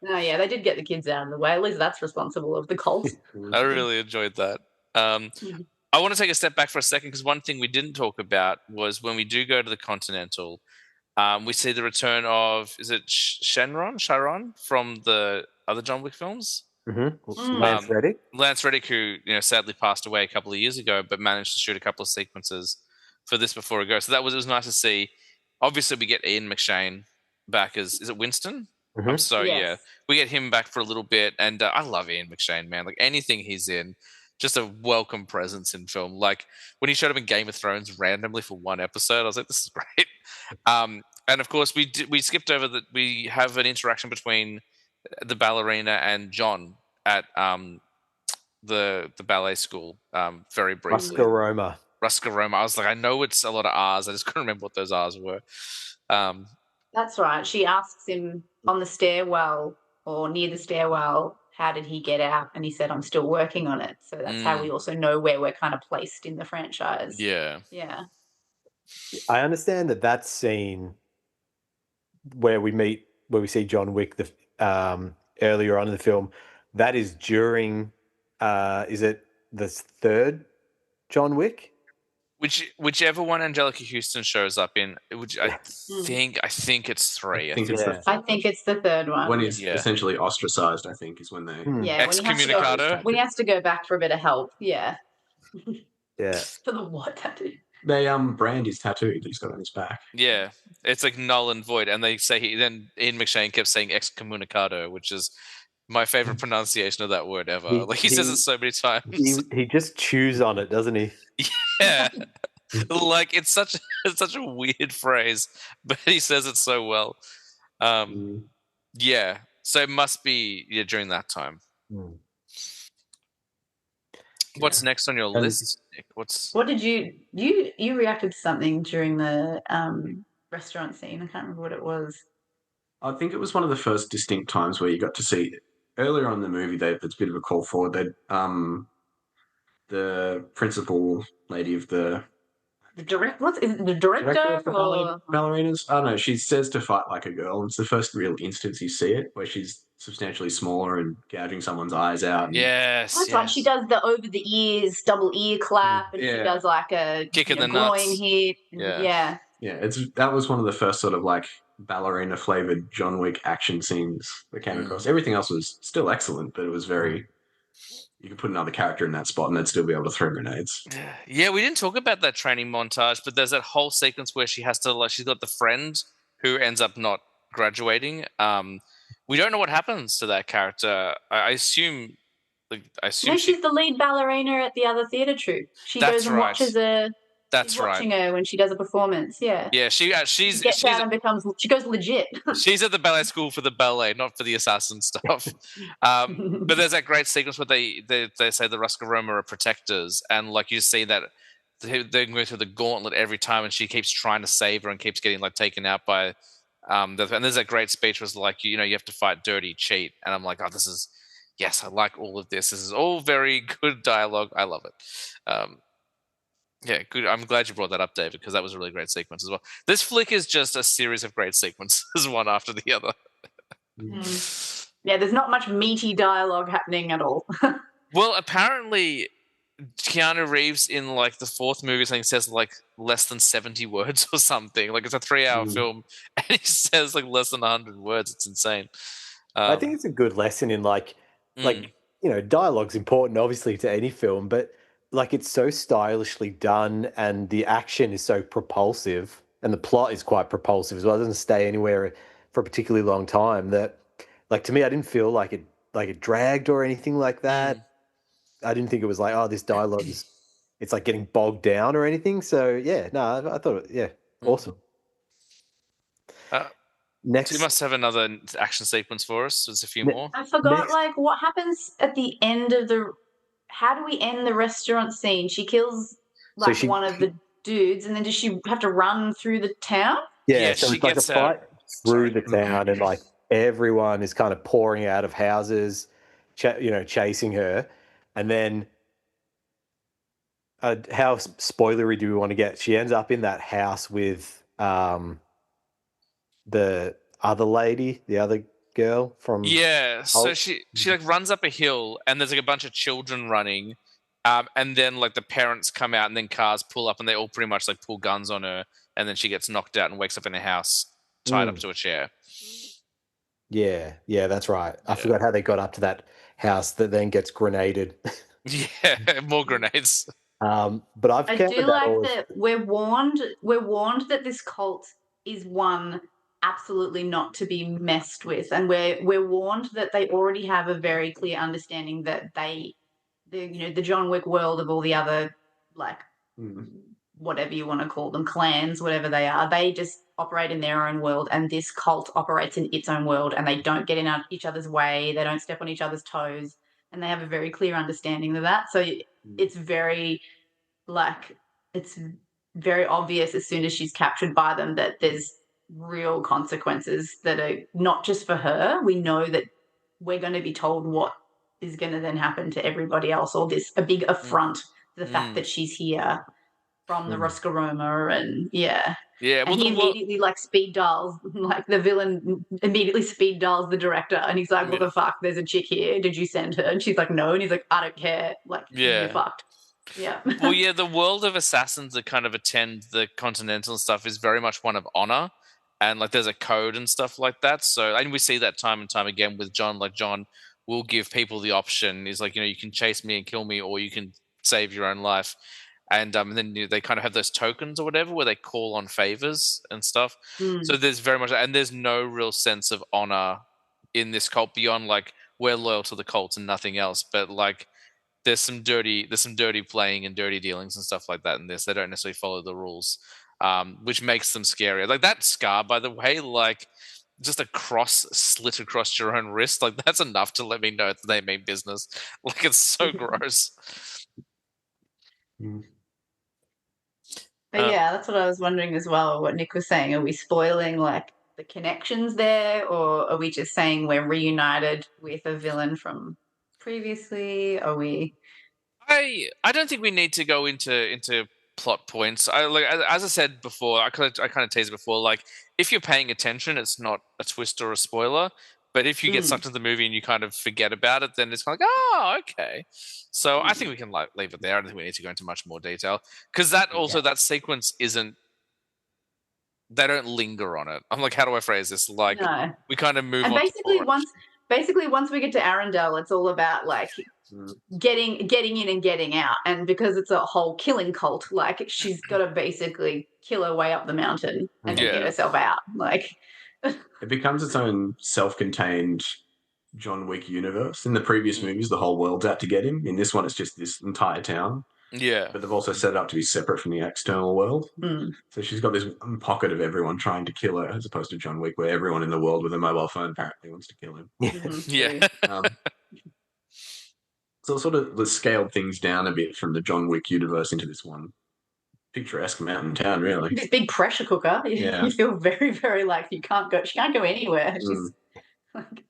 S2: No, they did get the kids out of the way. At least that's responsible of the cult.
S1: I really enjoyed that. I want to take a step back for a second, because one thing we didn't talk about was when we do go to the Continental, we see the return of, is it Sharon from the other John Wick films?
S3: Lance Reddick.
S1: Lance Reddick, who sadly passed away a couple of years ago, but managed to shoot a couple of sequences for this before it goes. So it was nice to see. Obviously, we get Ian McShane back as, is it Winston? We get him back for a little bit, and I love Ian McShane, man. Like anything he's in, just a welcome presence in film. Like when he showed up in Game of Thrones randomly for one episode, I was like, this is great. And of course, we skipped over that we have an interaction between the ballerina and John at the ballet school very briefly. Ruscaroma. I was like, I know it's a lot of R's. I just couldn't remember what those R's were.
S2: That's right. She asks him on the stairwell or near the stairwell, how did he get out? And he said, I'm still working on it. So that's how we also know where we're kind of placed in the franchise.
S1: Yeah.
S2: Yeah.
S3: I understand that scene where we see John Wick earlier on in the film, that is during is it the third John Wick?
S1: Whichever one Angelica Houston shows up in, I think it's 3.
S4: I think
S2: it's the third one.
S4: When he's essentially ostracized, I think, is when they
S1: excommunicado.
S2: When he has to go back for a bit of help. Yeah.
S3: Yeah.
S2: For the what tattoo?
S4: They brand his tattoo that he's got on his back.
S1: Yeah, it's like null and void, and they say then Ian McShane kept saying excommunicado, which is my favorite pronunciation of that word ever. He says it so many times.
S3: He just chews on it, doesn't he?
S1: Yeah, like it's such a weird phrase, but he says it so well. Yeah, so it must be during that time. What's next on your list, Nick?
S2: What did you reacted to something during the restaurant scene? I can't remember what it was.
S4: I think it was one of the first distinct times where you got to see earlier on in the movie. That's a bit of a call forward. That the principal lady of the
S2: director of
S4: ballerinas? I don't know. She says to fight like a girl. It's the first real instance you see it where she's substantially smaller and gouging someone's eyes out.
S2: That's right. She does the over the ears double ear clap, and she does like a
S1: kick in the
S2: groin
S1: nuts.
S2: hit.
S4: Yeah. That was one of the first sort of like ballerina flavored John Wick action scenes that came across. Everything else was still excellent, but it was very. You could put another character in that spot and they'd still be able to throw grenades.
S1: Yeah, we didn't talk about that training montage, but there's that whole sequence where she has to she's got the friend who ends up not graduating. We don't know what happens to that character. I assume.
S2: She's the lead ballerina at the other theatre troupe. She goes and watches her. She's watching her when she does a performance. Yeah.
S1: Yeah, she gets
S2: out and she goes legit.
S1: She's at the ballet school for the ballet, not for the assassin stuff. But there's that great sequence where they say the Ruscaroma are protectors, and like you see that they're going through the gauntlet every time, and she keeps trying to save her and keeps getting taken out by. And there's that great speech was like you have to fight dirty, cheat, and I'm like, yes, I like all of this. This is all very good dialogue. I love it. Yeah, good. I'm glad you brought that up, David, because that was a really great sequence as well. This flick is just a series of great sequences, one after the other.
S2: Yeah, there's not much meaty dialogue happening at all.
S1: Well, apparently, Keanu Reeves in the fourth movie says less than 70 words or something. It's a 3-hour film, and he says less than 100 words. It's insane.
S3: I think it's a good lesson in dialogue's important, obviously, to any film, but it's so stylishly done, and the action is so propulsive, and the plot is quite propulsive as well. It doesn't stay anywhere for a particularly long time. That, to me, I didn't feel like it dragged or anything like that. I didn't think it was this dialogue it's getting bogged down or anything. So yeah, no, I thought awesome. Next,
S1: you must have another action sequence for us. There's a few more.
S2: I forgot what happens at the end of the. How do we end the restaurant scene? She kills one of the dudes, and then does she have to run through the town?
S3: Yeah, so she gets a fight through the town, and everyone is kind of pouring out of houses, chasing her, and then how spoilery do we want to get? She ends up in that house with the other lady, the other girl from
S1: so she runs up a hill, and there's a bunch of children running, and then the parents come out, and then cars pull up, and they all pretty much pull guns on her, and then she gets knocked out and wakes up in a house tied up to a chair.
S3: Yeah, that's right. I forgot how they got up to that house that then gets grenaded.
S1: Yeah, more grenades.
S3: But I
S2: do like that we're warned that this cult is one absolutely not to be messed with, and we're warned that they already have a very clear understanding that they the John Wick world of all the other like whatever you want to call them, clans, whatever they are. They just operate in their own world, and this cult operates in its own world, and they don't get in each other's way. They don't step on each other's toes, and they have a very clear understanding of that. So it's very it's very obvious as soon as she's captured by them that there's real consequences that are not just for her. We know that we're going to be told what is going to then happen to everybody else, or this a big affront to the fact that she's here from the Roscaroma, and
S1: well,
S2: and he immediately speed dials, like the villain immediately speed dials the director, and he's like, "What the fuck? There's a chick here. Did you send her?" And she's like, "No," and he's like, "I don't care. Like, you're fucked." Yeah.
S1: Well, the world of assassins that kind of attend the Continental stuff is very much one of honor, and like there's a code and stuff like that. So, and we see that time and time again with John. Like John will give people the option. He's like, you can chase me and kill me, or you can save your own life. And then they kind of have those tokens or whatever where they call on favors and stuff. So there's very much, and there's no real sense of honor in this cult beyond like we're loyal to the cult and nothing else. But like there's some dirty playing and dirty dealings and stuff like that in this. They don't necessarily follow the rules, which makes them scarier. Like that scar, by the way, like just a cross slit across your own wrist, like that's enough to let me know that they mean business. Like it's so gross.
S2: But that's what I was wondering as well, what Nick was saying. Are we spoiling like the connections there, or are we just saying we're reunited with a villain from previously? Are we?
S1: I don't think we need to go into plot points. As I said before, I kind of teased before. Like if you're paying attention, it's not a twist or a spoiler. But if you get sucked into the movie and you kind of forget about it, then it's kind of like, oh, okay. So I think we can leave it there. I don't think we need to go into much more detail because that sequence isn't. They don't linger on it. I'm like, how do I phrase this? Like we kind of move on.
S2: And basically once we get to Arendelle, it's all about like getting in and getting out. And because it's a whole killing cult, like she's got to basically kill her way up the mountain and then get herself out. Like
S4: it becomes its own self-contained John Wick universe. In the previous movies, the whole world's out to get him. In this one, it's just this entire town.
S1: Yeah.
S4: But they've also set it up to be separate from the external world. So she's got this pocket of everyone trying to kill her, as opposed to John Wick, where everyone in the world with a mobile phone apparently wants to kill him. So it sort of scaled things down a bit from the John Wick universe into this one picturesque mountain town, really.
S2: This big pressure cooker. You feel very, very like she can't go anywhere. She's like,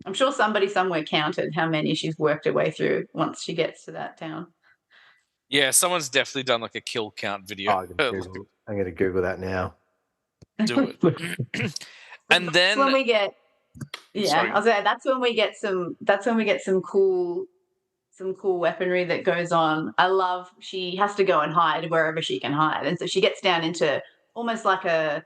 S2: I'm sure somebody somewhere counted how many she's worked her way through once she gets to that town.
S1: Yeah, someone's definitely done like a kill count video.
S3: I'm going to Google that now.
S1: Do it. And then
S2: when we get I'll say that's when we get some cool weaponry that goes on. I love she has to go and hide wherever she can hide, and so she gets down into almost like an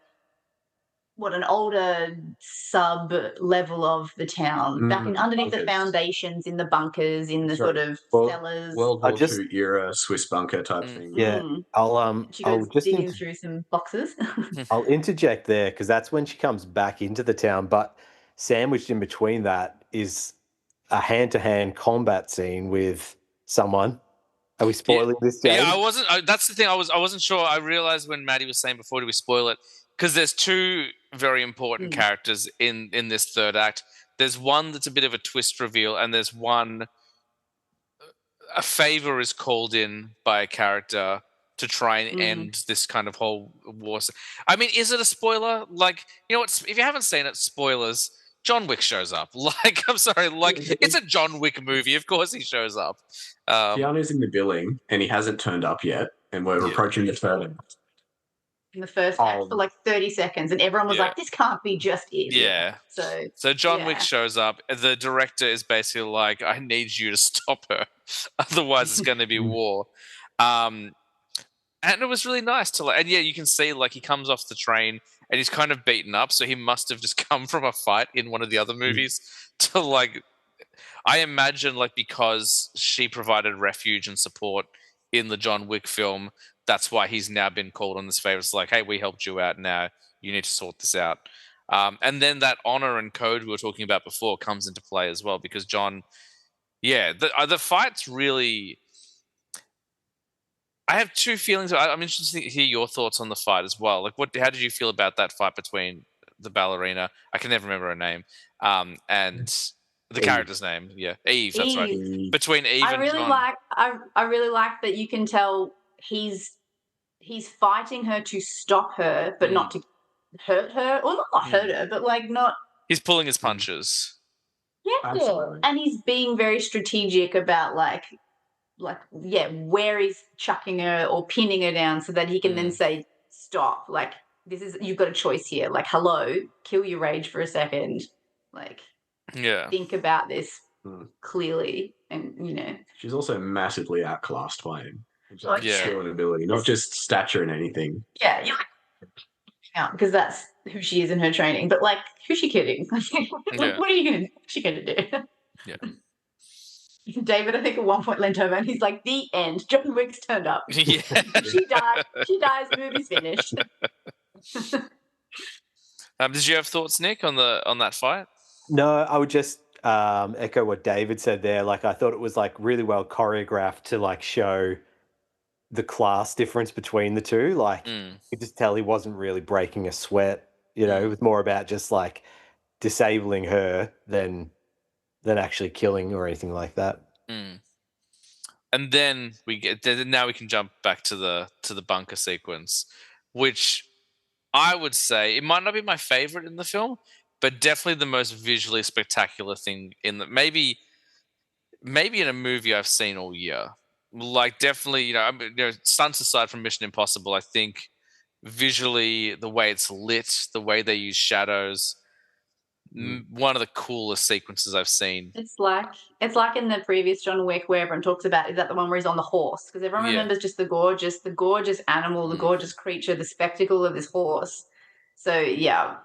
S2: older sub level of the town, back underneath the foundations, in the bunkers, in the sort of cellars.
S4: World War II era Swiss bunker type thing.
S3: Yeah,
S2: I'll just digging through some boxes.
S3: I'll interject there because that's when she comes back into the town, but sandwiched in between that is a hand-to-hand combat scene with someone. Are we spoiling this, James?
S1: Yeah, I wasn't. That's the thing. I wasn't sure. I realized when Maddie was saying before, do we spoil it? Because there's two very important characters in this third act. There's one that's a bit of a twist reveal, and there's one. A favor is called in by a character to try and end this kind of whole war. I mean, is it a spoiler? Like, you know what? If you haven't seen it, spoilers. John Wick shows up. Like, I'm sorry. Like, it's a John Wick movie. Of course he shows up.
S4: Keanu's in the billing, and he hasn't turned up yet, and we're approaching the third.
S2: In the first act for like 30 seconds, and everyone was like, this can't be just it.
S1: Yeah. So John Wick shows up. The director is basically like, I need you to stop her. Otherwise, it's going to be war. And it was really nice to and you can see like he comes off the train and he's kind of beaten up, so he must have just come from a fight in one of the other movies to like. I imagine like because she provided refuge and support in the John Wick film, that's why he's now been called on this favor. It's like, hey, we helped you out. Now you need to sort this out. And then that honor and code we were talking about before comes into play as well, because John, Yeah, the fight's really. I have two feelings. I'm interested to hear your thoughts on the fight as well. Like, how did you feel about that fight between the ballerina? I can never remember her name, and the
S4: Eve.
S1: character's name. Yeah, Eve. That's right.
S2: Eve.
S1: Between Eve and John.
S2: I really like that you can tell he's fighting her to stop her, but not to hurt her, or not hurt her, but like not.
S1: He's pulling his punches.
S2: Yeah,
S4: Absolutely.
S2: and he's being very strategic about where he's chucking her or pinning her down so that he can then say stop. Like, you've got a choice here. Like, hello, kill your rage for a second. Like, think about this clearly, and
S4: she's also massively outclassed by him.
S1: Yeah.
S4: Skill and ability, not just stature and anything.
S2: Yeah, you're because that's who she is in her training. But like, who's she kidding? What are she gonna do?
S1: Yeah.
S2: David, I think at one point leant over and he's like, "The end. John Wick's turned up.
S1: Yeah.
S2: She died. She dies. Movie's finished."
S1: Did you have thoughts, Nick, on that fight?
S3: No, I would just echo what David said there. Like, I thought it was like really well choreographed to like show the class difference between the two. Like, you could just tell he wasn't really breaking a sweat. It was more about just like disabling her than actually killing or anything like that.
S1: And then now we can jump back to the bunker sequence, which I would say it might not be my favorite in the film, but definitely the most visually spectacular thing maybe in a movie I've seen all year. Like, definitely, stunts aside from Mission Impossible, I think visually the way it's lit, the way they use shadows, one of the coolest sequences I've seen.
S2: It's like in the previous John Wick where everyone talks about, is that the one where he's on the horse? Because everyone remembers just the gorgeous animal, the gorgeous creature, the spectacle of this horse. So yeah,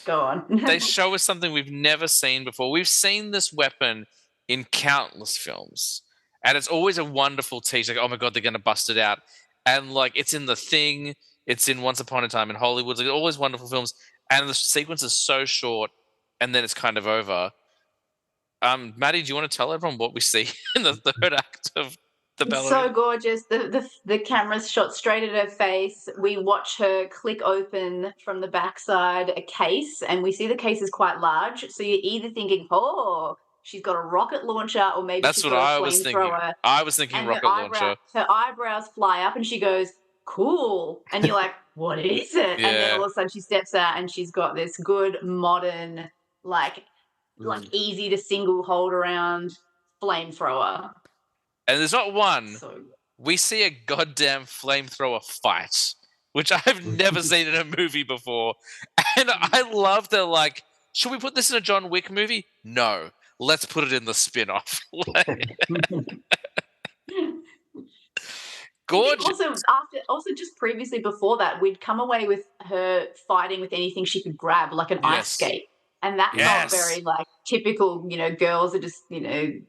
S2: go on.
S1: They show us something we've never seen before. We've seen this weapon in countless films, and it's always a wonderful tease. Like, oh my god, they're going to bust it out, and like it's in The Thing, it's in Once Upon a Time in Hollywood. Like, always wonderful films, and the sequence is so short, and then it's kind of over. Maddie, do you want to tell everyone what we see in the third act of the Ballerina?
S2: So gorgeous. The camera's shot straight at her face. We watch her click open from the backside a case, and we see the case is quite large. So you're either thinking, oh, she's got a rocket launcher, or maybe she's got a flamethrower.
S1: I was thinking rocket launcher.
S2: Her eyebrows fly up, and she goes, "Cool," and you're like, "What is it?"
S1: Yeah.
S2: And then all of a sudden, she steps out, and she's got this good modern, like easy to single hold around flamethrower.
S1: And there's not one.
S2: So
S1: we see a goddamn flamethrower fight, which I've never seen in a movie before. And I love that, like, should we put this in a John Wick movie? No. Let's put it in the spin-off. Gorgeous.
S2: Also, just previously before that, we'd come away with her fighting with anything she could grab, like an ice skate. And that's not very like typical, girls are just, they're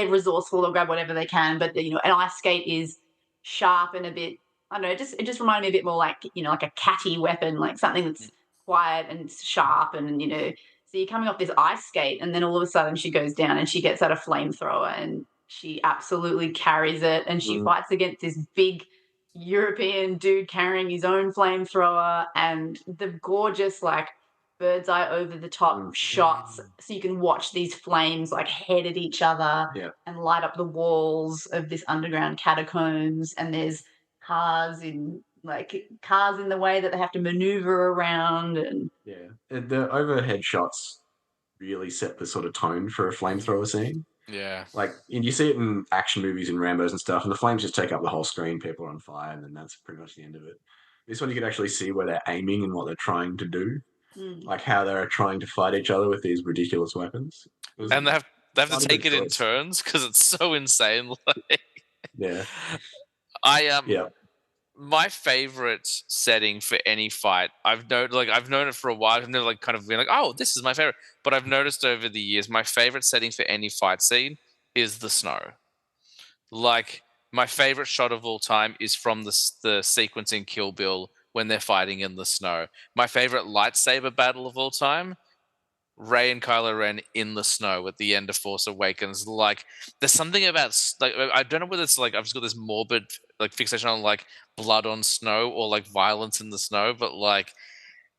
S2: resourceful, they'll grab whatever they can, but an ice skate is sharp and a bit, I don't know, it just reminded me a bit more like, like a catty weapon, like something that's quiet and sharp, and so you're coming off this ice skate, and then all of a sudden she goes down and she gets out a flamethrower, and she absolutely carries it, and she fights against this big European dude carrying his own flamethrower, and the gorgeous like bird's eye over the top shots, so you can watch these flames like head at each other and light up the walls of this underground catacombs, and there's cars in the way that they have to maneuver around, and
S4: the overhead shots really set the sort of tone for a flamethrower scene. Like, and you see it in action movies and Rambos and stuff, and the flames just take up the whole screen, people are on fire, and then that's pretty much the end of it. This one you can actually see where they're aiming and what they're trying to do. Like how they're trying to fight each other with these ridiculous weapons.
S1: And they have to take it in turns because it's so insane. My favorite setting for any fight, I've known it for a while. I've never like kind of been like, oh, this is my favorite. But I've noticed over the years, my favorite setting for any fight scene is the snow. Like, my favorite shot of all time is from the sequence in Kill Bill when they're fighting in the snow. My favorite lightsaber battle of all time, Rey and Kylo Ren in the snow at the end of Force Awakens. Like, there's something about like I don't know whether it's like I've just got this morbid like fixation on like blood on snow or like violence in the snow, but like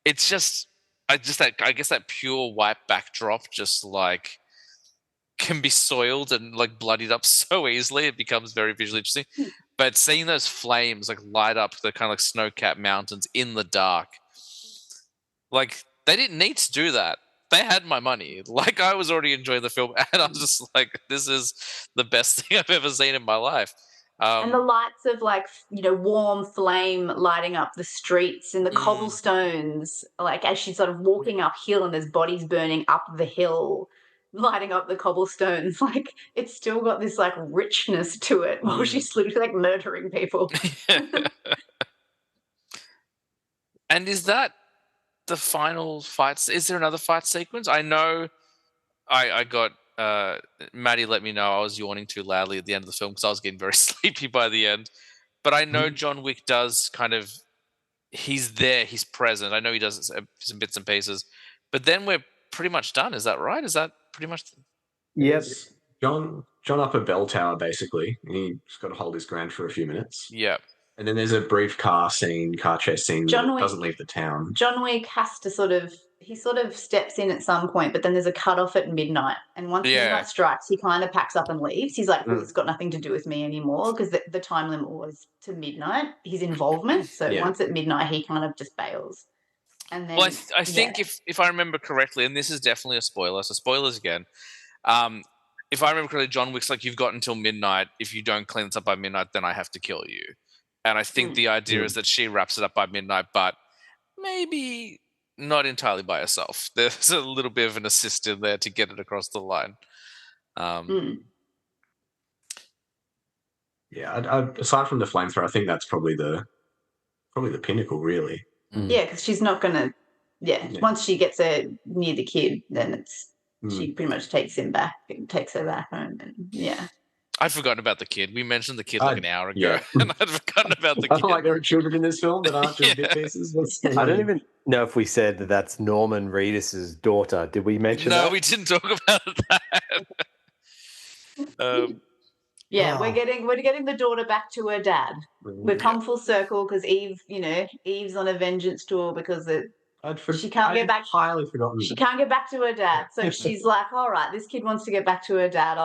S1: it's just I guess that pure white backdrop just like can be soiled and like bloodied up so easily. It becomes very visually interesting. But seeing those flames like light up the kind of like snow-capped mountains in the dark, like they didn't need to do that. They had my money. Like I was already enjoying the film, and I was just like, "This is the best thing I've ever seen in my life."
S2: And the lights of like, warm flame lighting up the streets and the cobblestones, like as she's sort of walking uphill and there's bodies burning up the hill, lighting up the cobblestones. Like it's still got this like richness to it while she's literally like murdering people.
S1: And is that the final fight? Is there another fight sequence? I know I got Maddie let me know I was yawning too loudly at the end of the film because I was getting very sleepy by the end. But I know John Wick does kind of, he's there, he's present. I know he does some bits and pieces. But then we're pretty much done. Is that right? Is that pretty much?
S4: Yes. John up a bell tower, basically. And he's got to hold his ground for a few minutes.
S1: Yeah.
S4: And then there's a brief car chase scene that doesn't leave the town.
S2: John Wick has to he steps in at some point, but then there's a cutoff at midnight. And once midnight strikes, he kind of packs up and leaves. He's like, it's got nothing to do with me anymore because the time limit was to midnight, his involvement. So once at midnight, he kind of just bails. And then,
S1: well, I think if I remember correctly, and this is definitely a spoiler, so spoilers again. If I remember correctly, John Wick's like, you've got until midnight. If you don't clean this up by midnight, then I have to kill you. And I think the idea is that she wraps it up by midnight, but maybe not entirely by herself. There's a little bit of an assist in there to get it across the line.
S4: Yeah, aside from the flamethrower, I think that's probably the pinnacle, really.
S2: Yeah, because she's not going to. Yeah, once she gets near the kid, then she pretty much takes her back home, and
S1: I'd forgotten about the kid. We mentioned the kid like an hour ago, and I'd forgotten about the kid.
S4: I don't like there are children in this film that aren't just bit pieces.
S3: I don't even know if we said that that's Norman Reedus' daughter. Did we mention that?
S1: No, we didn't talk about that.
S2: We're getting the daughter back to her dad. We've come full circle because Eve's on a vengeance tour because she can't get back.
S4: Highly forgotten.
S2: She can't get back to her dad, so she's like, "All right, this kid wants to get back to her dad.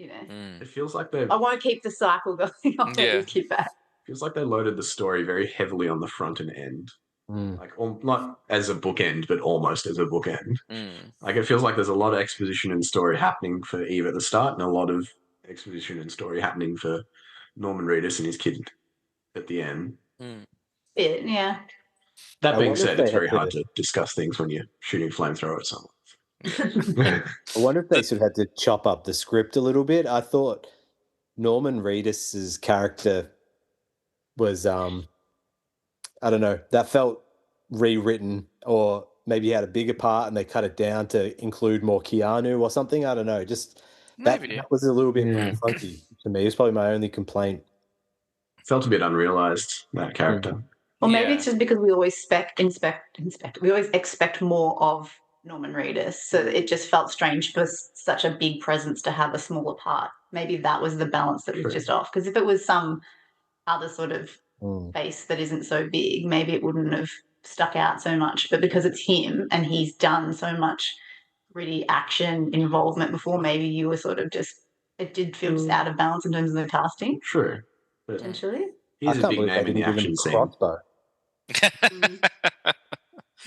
S4: It feels like
S2: I won't keep the cycle going. I'll get this kid back."
S4: Feels like they loaded the story very heavily on the front and end, like not as a bookend, but almost as a bookend. Like it feels like there's a lot of exposition and story happening for Eve at the start, and a lot of exposition and story happening for Norman Reedus and his kid at the end.
S2: Yeah.
S4: That being said, it's very hard to discuss things when you're shooting flamethrower at someone.
S3: I wonder if they sort of had to chop up the script a little bit. I thought Norman Reedus's character was, I don't know, that felt rewritten, or maybe he had a bigger part and they cut it down to include more Keanu or something. I don't know. Just that was a little bit funky to me. It's probably my only complaint.
S4: Felt a bit unrealized, that character.
S2: Or maybe it's just because we always we always expect more of Norman Reedus, so it just felt strange for such a big presence to have a smaller part. Maybe that was the balance that was just off. Because if it was some other sort of face that isn't so big, maybe it wouldn't have stuck out so much. But because it's him and he's done so much really action involvement before, maybe you were sort of it did feel just out of balance in terms of the casting.
S4: True.
S2: Potentially.
S4: He's a big name in the action scene.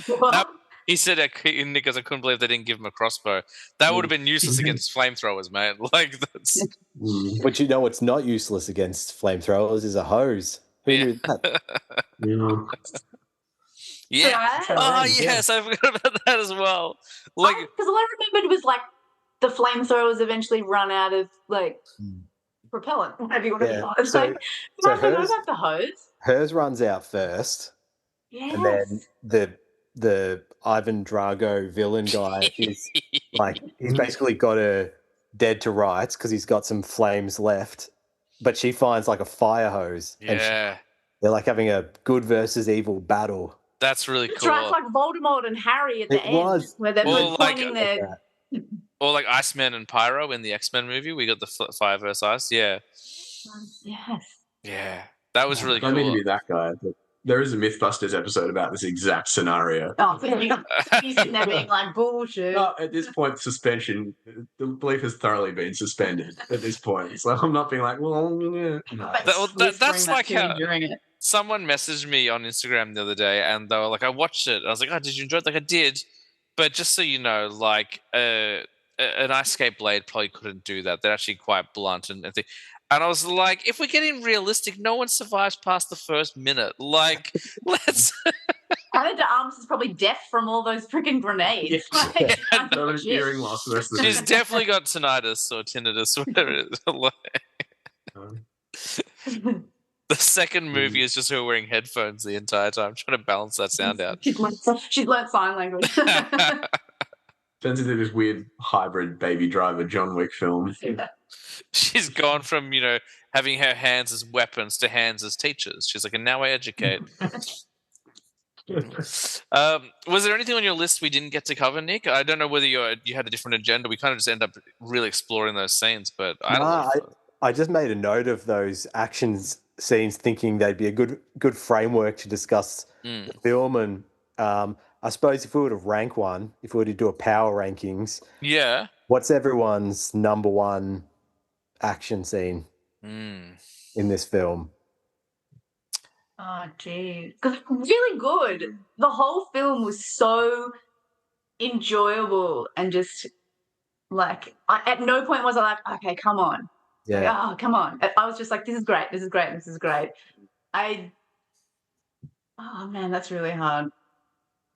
S1: No, he said because I couldn't believe they didn't give him a crossbow. That would have been useless against flamethrowers, mate. Like that's.
S3: But you know what's not useless against flamethrowers is a hose. Who knew that?
S1: Yeah. Oh yes, I forgot about that as well. Like
S2: because all I remembered was like the flamethrowers eventually run out of like propellant, whatever you want to call it. So I forgot about the hose.
S3: Hers runs out first.
S2: Yes.
S3: And then the Ivan Drago villain guy is like, he's basically got her dead to rights because he's got some flames left, but she finds like a fire hose.
S1: Yeah.
S3: They're like having a good versus evil battle,
S1: That's really
S2: That's
S1: cool.
S2: right, it's like Voldemort and Harry at the end, where they're
S1: Or like-
S2: pointing their.
S1: Or like Iceman and Pyro in the X-Men movie. We got the Fire vs. Ice. Yeah.
S2: Yes.
S1: Yeah. That was really
S4: I don't mean to
S1: cool.
S4: be that guy, but there is a Mythbusters episode about this exact scenario.
S2: Oh, he's sitting there being like bullshit.
S4: No, at this point, suspension, the belief has thoroughly been suspended at this point. So I'm not being like, well, yeah. No.
S1: That's like how
S2: during it.
S1: someone messaged me on Instagram the other day, and they were like, "I watched it." I was like, "Oh, did you enjoy it?" Like, I did, but just so you know, like, an ice skate blade probably couldn't do that. They're actually quite blunt and thing. And I was like, if we're getting realistic, no one survives past the first minute. Like, let's.
S2: Anna de Armas is probably deaf from all those freaking grenades.
S4: Yeah.
S2: Like,
S4: So there's hearing loss the rest of the
S1: She's
S4: movie.
S1: definitely got tinnitus or tinnitus, whatever it is. The second movie is just her wearing headphones the entire time, trying to balance that sound out.
S2: She's learned sign language.
S4: Turns into this weird hybrid Baby Driver John Wick film.
S1: She's gone from, having her hands as weapons to hands as teachers. She's like, and now I educate. Was there anything on your list we didn't get to cover, Nick? I don't know whether you had a different agenda. We kind of just end up really exploring those scenes, but
S3: I just made a note of those action scenes, thinking they'd be a good framework to discuss the film. And I suppose if we were to rank one, if we were to do a power rankings, what's everyone's number one action scene in this film?
S2: Oh, geez. Because really good. The whole film was so enjoyable and just like, at no point was I like, okay, come on.
S3: Yeah.
S2: Like, oh, come on. I was just like, this is great. This is great. This is great. Oh, man, that's really hard.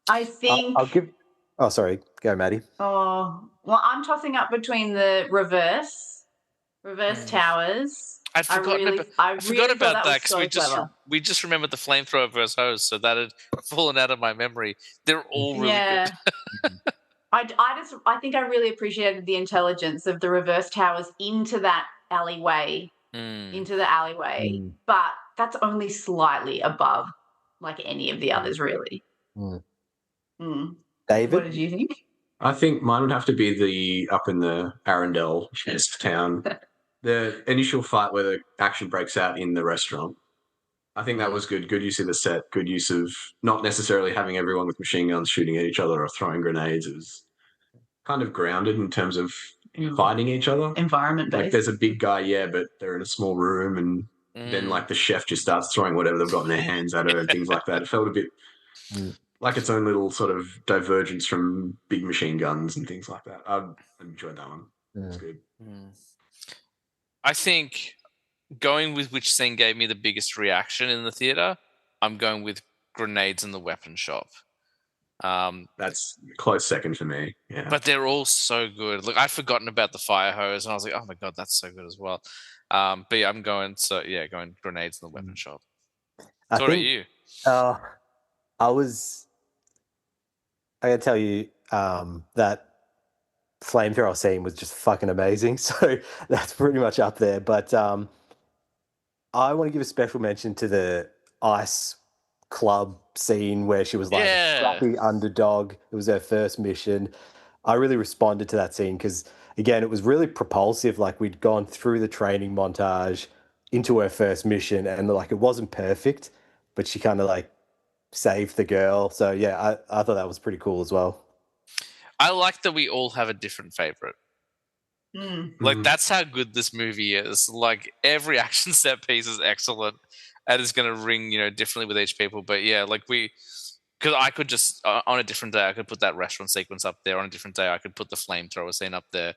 S2: I think.
S3: I'll give. Oh, sorry. Go, Maddie.
S2: Oh, well, I'm tossing up between the reverse towers.
S1: I forgot about that because we just remembered the flamethrower versus hose, so that had fallen out of my memory. They're all really good.
S2: I think I really appreciated the intelligence of the reverse towers into that alleyway, but that's only slightly above like any of the others, really.
S3: David,
S2: what did you think?
S4: I think mine would have to be the up in the Arundel town. The initial fight where the action breaks out in the restaurant. I think that was good. Good use of the set. Good use of not necessarily having everyone with machine guns shooting at each other or throwing grenades. It was kind of grounded in terms of fighting each other.
S2: Environment based.
S4: Like there's a big guy, but they're in a small room, and then like the chef just starts throwing whatever they've got in their hands at her and things like that. It felt a bit like its own little sort of divergence from big machine guns and things like that. I enjoyed that one. It's good.
S1: I think going with which scene gave me the biggest reaction in the theater, I'm going with grenades in the weapon shop.
S4: That's a close second for me. Yeah,
S1: but they're all so good. Look, I'd forgotten about the fire hose, and I was like, "Oh my god, that's so good as well." But yeah, I'm going grenades in the weapon shop. So what about you?
S3: I gotta tell you, that flamethrower scene was just fucking amazing. So that's pretty much up there. But I want to give a special mention to the ice club scene where she was like a scrappy underdog. It was her first mission. I really responded to that scene because, again, it was really propulsive. Like, we'd gone through the training montage into her first mission, and like it wasn't perfect, but she kind of like saved the girl. So yeah, I thought that was pretty cool as well.
S1: I like that we all have a different favorite. Like, that's how good this movie is. Like, every action set piece is excellent and it's going to ring, differently with each people. But yeah, like because I could just, on a different day, I could put that restaurant sequence up there. On a different day, I could put the flamethrower scene up there.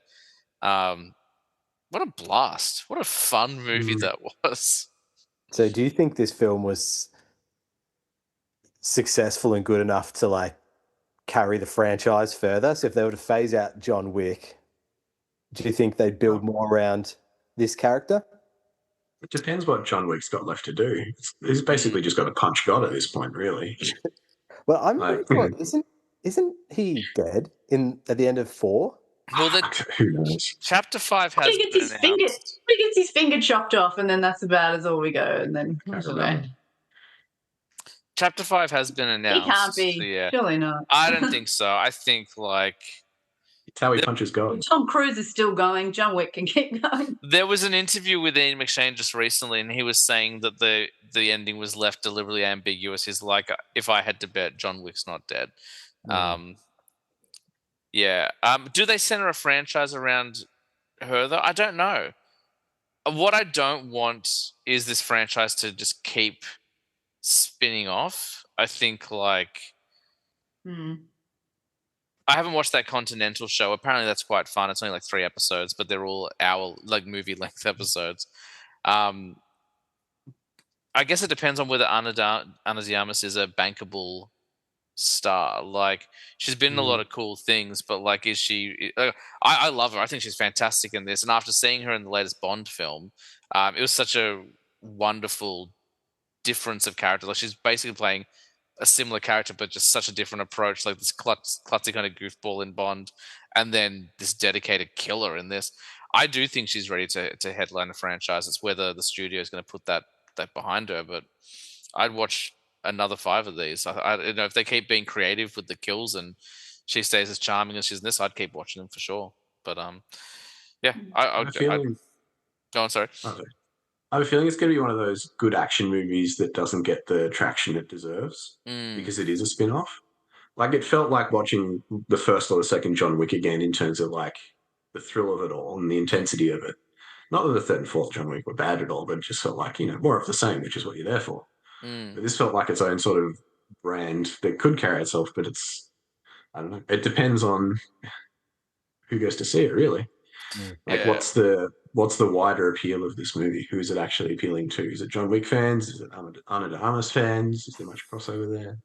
S1: What a blast. What a fun movie that was.
S3: So do you think this film was successful and good enough to like carry the franchise further? So if they were to phase out John Wick, do you think they'd build more around this character?
S4: It depends what John Wick's got left to do. He's basically just got a punch God at this point, really.
S3: Well, I'm pretty sure, isn't he dead at the end of 4?
S1: Well,
S4: who knows?
S1: Chapter 5 has
S2: he gets his finger chopped off, and then that's about as all we go. And then I don't know.
S1: Chapter 5 has been
S2: He
S1: announced.
S2: can't be.
S1: So yeah,
S2: Surely not.
S1: I don't think so. I think like
S4: It's how he punches God.
S2: Tom Cruise is still going. John Wick can keep going.
S1: there was an interview with Ian McShane just recently, and he was saying that the ending was left deliberately ambiguous. He's like, if I had to bet, John Wick's not dead. Yeah. Do they center a franchise around her though? I don't know. What I don't want is this franchise to just keep spinning off. I think like I haven't watched that Continental show. Apparently that's quite fun. It's only like 3 episodes, but they're all hour like movie length episodes. I guess it depends on whether Ana de Armas is a bankable star. Like she's been in a lot of cool things, but like is she I love her. I think she's fantastic in this. And after seeing her in the latest Bond film, it was such a wonderful difference of character. Like she's basically playing a similar character, but just such a different approach. Like this klutzy kind of goofball in Bond, and then this dedicated killer in this. I do think she's ready to headline a franchise. It's whether the studio is going to put that behind her. But I'd watch another 5 of these. I you know, if they keep being creative with the kills and she stays as charming as she's in this, I'd keep watching them for sure. But yeah, I'd go on. Sorry.
S4: Okay. I have a feeling it's going to be one of those good action movies that doesn't get the traction it deserves because it is a spin-off. Like it felt like watching the first or the second John Wick again in terms of like the thrill of it all and the intensity of it. Not that the third and fourth John Wick were bad at all, but it just felt like, more of the same, which is what you're there for. But this felt like its own sort of brand that could carry itself, but I don't know. It depends on who goes to see it, really. Like, what's the wider appeal of this movie? Who is it actually appealing to? Is it John Wick fans? Is it Ana de Armas fans? Is there much crossover there?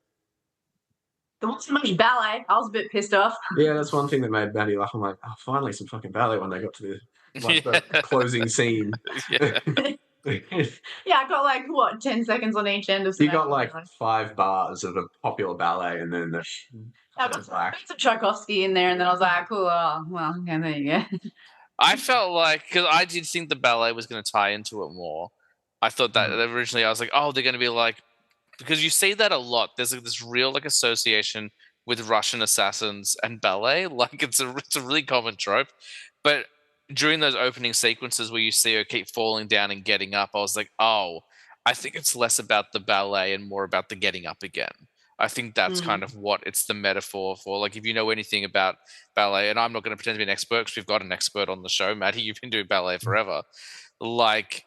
S2: There wasn't much ballet. I was a bit pissed off.
S4: Yeah, that's one thing that made Maddie laugh. I'm like, oh, finally some fucking ballet when they got to the closing scene.
S1: Yeah.
S2: Yeah, I got like 10 seconds on each end of.
S4: You got like 5 bars of a popular ballet, and then
S2: I got some Tchaikovsky in there, and then I was like, cool. Oh, well, okay, there you go.
S1: I felt like, because I did think the ballet was going to tie into it more. I thought that originally I was like, oh, they're going to be like, because you see that a lot. There's like this real like association with Russian assassins and ballet. Like it's a really common trope. But during those opening sequences where you see her keep falling down and getting up, I was like, oh, I think it's less about the ballet and more about the getting up again. I think that's kind of what it's the metaphor for. Like, if you know anything about ballet, and I'm not going to pretend to be an expert because we've got an expert on the show, Maddie, you've been doing ballet forever. Like,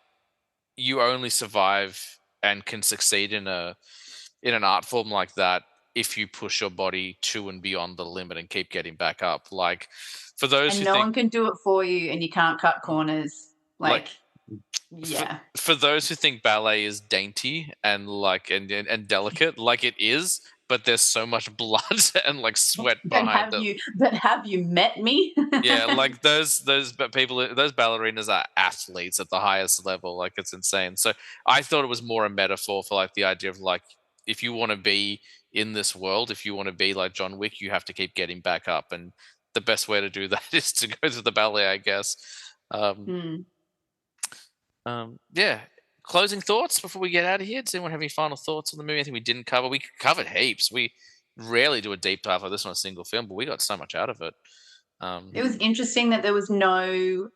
S1: you only survive and can succeed in an art form like that if you push your body to and beyond the limit and keep getting back up. Like, for those
S2: and no one can do it for you, and you can't cut corners. Like yeah.
S1: For those who think ballet is dainty and like and delicate, like it is, but there's so much blood and like sweat behind it.
S2: But have you met me?
S1: Yeah, like those people, those ballerinas are athletes at the highest level. Like it's insane. So I thought it was more a metaphor for like the idea of like, if you want to be in this world, if you want to be like John Wick, you have to keep getting back up, and the best way to do that is to go through the ballet, I guess. Yeah. Closing thoughts before we get out of here. Does anyone have any final thoughts on the movie? I think we didn't cover. We covered heaps. We rarely do a deep dive like this on a single film, but we got so much out of it.
S2: It was interesting that there was no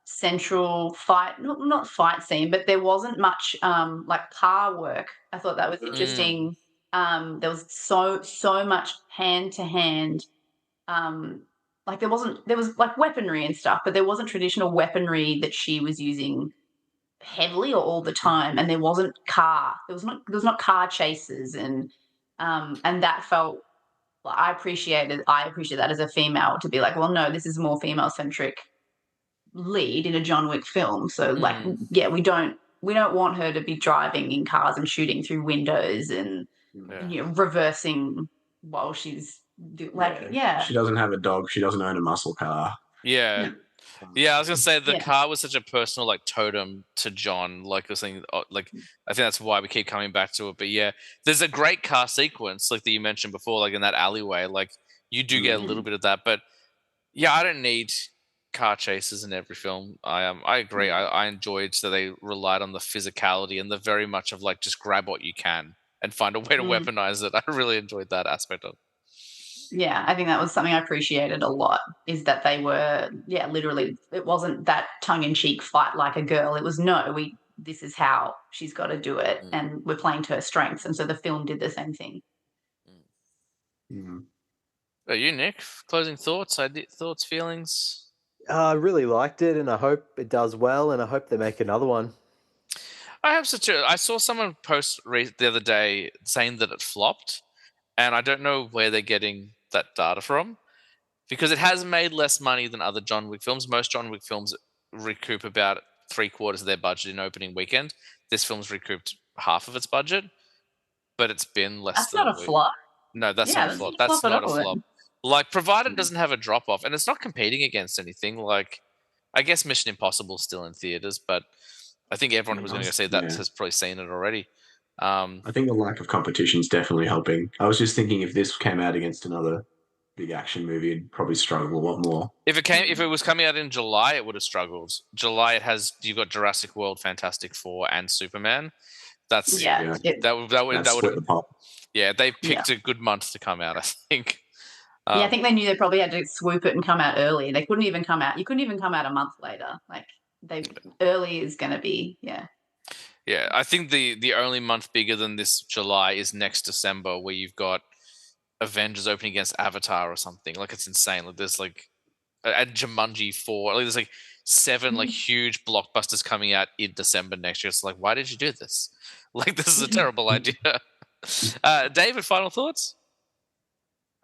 S2: central fight, not fight scene, but there wasn't much like car work. I thought that was interesting. There was so much hand to hand. Like there was like weaponry and stuff, but there wasn't traditional weaponry that she was using heavily or all the time, and there wasn't car. There was not car chases, and that felt. I appreciate that as a female to be like, well, no, this is a more female centric lead in a John Wick film. So like, yeah, we don't want her to be driving in cars and shooting through windows and reversing while she's. She
S4: doesn't have a dog. She doesn't own a muscle car.
S1: Yeah. Yeah, I was gonna say the car was such a personal like totem to John. Like I was saying, like I think that's why we keep coming back to it. But yeah, there's a great car sequence like that you mentioned before, like in that alleyway. Like you do get a little bit of that, but yeah, I don't need car chases in every film. I agree. I enjoyed that they relied on the physicality and the very much of like just grab what you can and find a way to weaponize it. I really enjoyed that aspect of it.
S2: Yeah, I think that was something I appreciated a lot, is that they were, literally, it wasn't that tongue-in-cheek fight like a girl. It was, no, this is how she's got to do it, and we're playing to her strengths. And so the film did the same thing.
S1: You, Nick, closing thoughts, thoughts, feelings?
S3: I really liked it, and I hope it does well, and I hope they make another one.
S1: I hope so too. I saw someone post the other day saying that it flopped, and I don't know where they're getting that data from, because it has made less money than other John Wick films. Most John Wick films recoup about 3/4 of their budget in opening weekend. This film's recouped half of its budget, but it's been less
S2: That's
S1: than
S2: not a flop.
S1: No, that's
S2: Yeah,
S1: not a flop.
S2: not a
S1: That's
S2: flop
S1: not
S2: at
S1: a
S2: all.
S1: flop. Like, provided it doesn't have a drop off, and it's not competing against anything. Like, I guess Mission Impossible is still in theaters, but I think everyone who's going to go see that has probably seen it already.
S4: I think the lack of competition is definitely helping. I was just thinking, if this came out against another big action movie, it'd probably struggle a lot more.
S1: If it was coming out in July, it would have struggled. July, you've got Jurassic World, Fantastic Four, and Superman. That would
S4: split the pot.
S1: Yeah, they picked a good month to come out, I think.
S2: I think they knew they probably had to swoop it and come out early. They couldn't even come out. You couldn't even come out a month later. Like, early is going to be,
S1: Yeah, I think the only month bigger than this July is next December, where you've got Avengers opening against Avatar or something. Like, it's insane. Like, there's like and Jumanji 4. Like, there's like 7 like huge blockbusters coming out in December next year. It's like, why did you do this? Like, this is a terrible idea. David, final thoughts?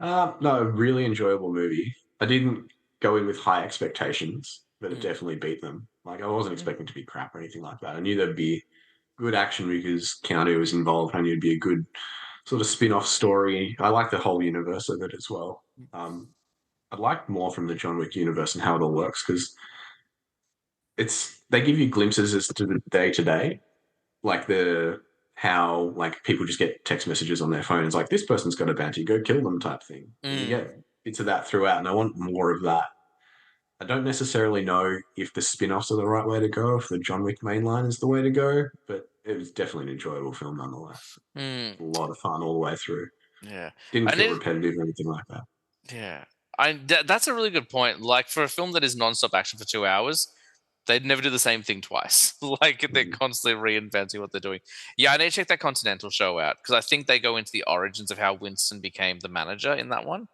S4: No, really enjoyable movie. I didn't go in with high expectations, but it definitely beat them. Like, I wasn't expecting to be crap or anything like that. I knew there'd be good action because Keanu was involved. I knew it'd be a good sort of spin-off story. I like the whole universe of it as well. I'd like more from the John Wick universe and how it all works, because they give you glimpses as to the day-to-day, like how like people just get text messages on their phones like, this person's got a bounty, go kill them type thing. And you get bits of that throughout, and I want more of that. I don't necessarily know if the spin-offs are the right way to go, if the John Wick mainline is the way to go, but it was definitely an enjoyable film nonetheless. A lot of fun all the way through.
S1: Yeah.
S4: Didn't feel repetitive or anything like that.
S1: Yeah. That's a really good point. Like, for a film that is non-stop action for 2 hours, they'd never do the same thing twice. Like, they're constantly reinventing what they're doing. Yeah, I need to check that Continental show out, because I think they go into the origins of how Winston became the manager in that one.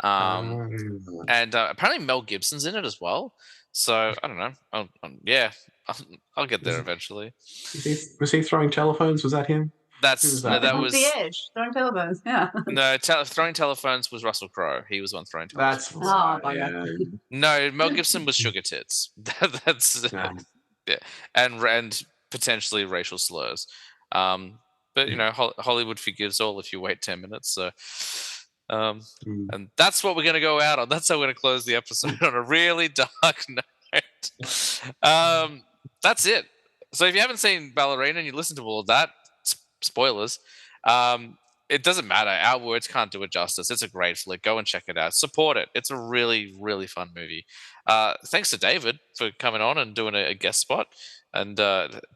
S1: And apparently Mel Gibson's in it as well. So I don't know. I'll get there eventually.
S4: Was he throwing telephones? Was that him?
S1: That was
S2: The Edge, throwing telephones. Yeah.
S1: No, throwing telephones was Russell Crowe. He was one throwing telephones.
S4: That's yeah.
S1: No, Mel Gibson was sugar tits. That's and potentially racial slurs. But Hollywood forgives all if you wait 10 minutes. So. And that's what we're going to go out on. That's how we're going to close the episode, on a really dark note. That's it. So if you haven't seen Ballerina and you listen to all of that, spoilers, it doesn't matter. Our words can't do it justice. It's a great flick. Go and check it out. Support it. It's a really, really fun movie. Thanks to David for coming on and doing a guest spot and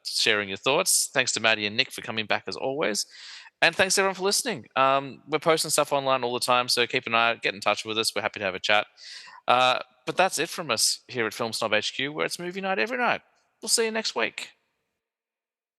S1: sharing your thoughts. Thanks to Maddie and Nick for coming back as always. And thanks everyone for listening. We're posting stuff online all the time, so keep an eye out, get in touch with us. We're happy to have a chat. But that's it from us here at Film Snob HQ, where it's movie night every night. We'll see you next week.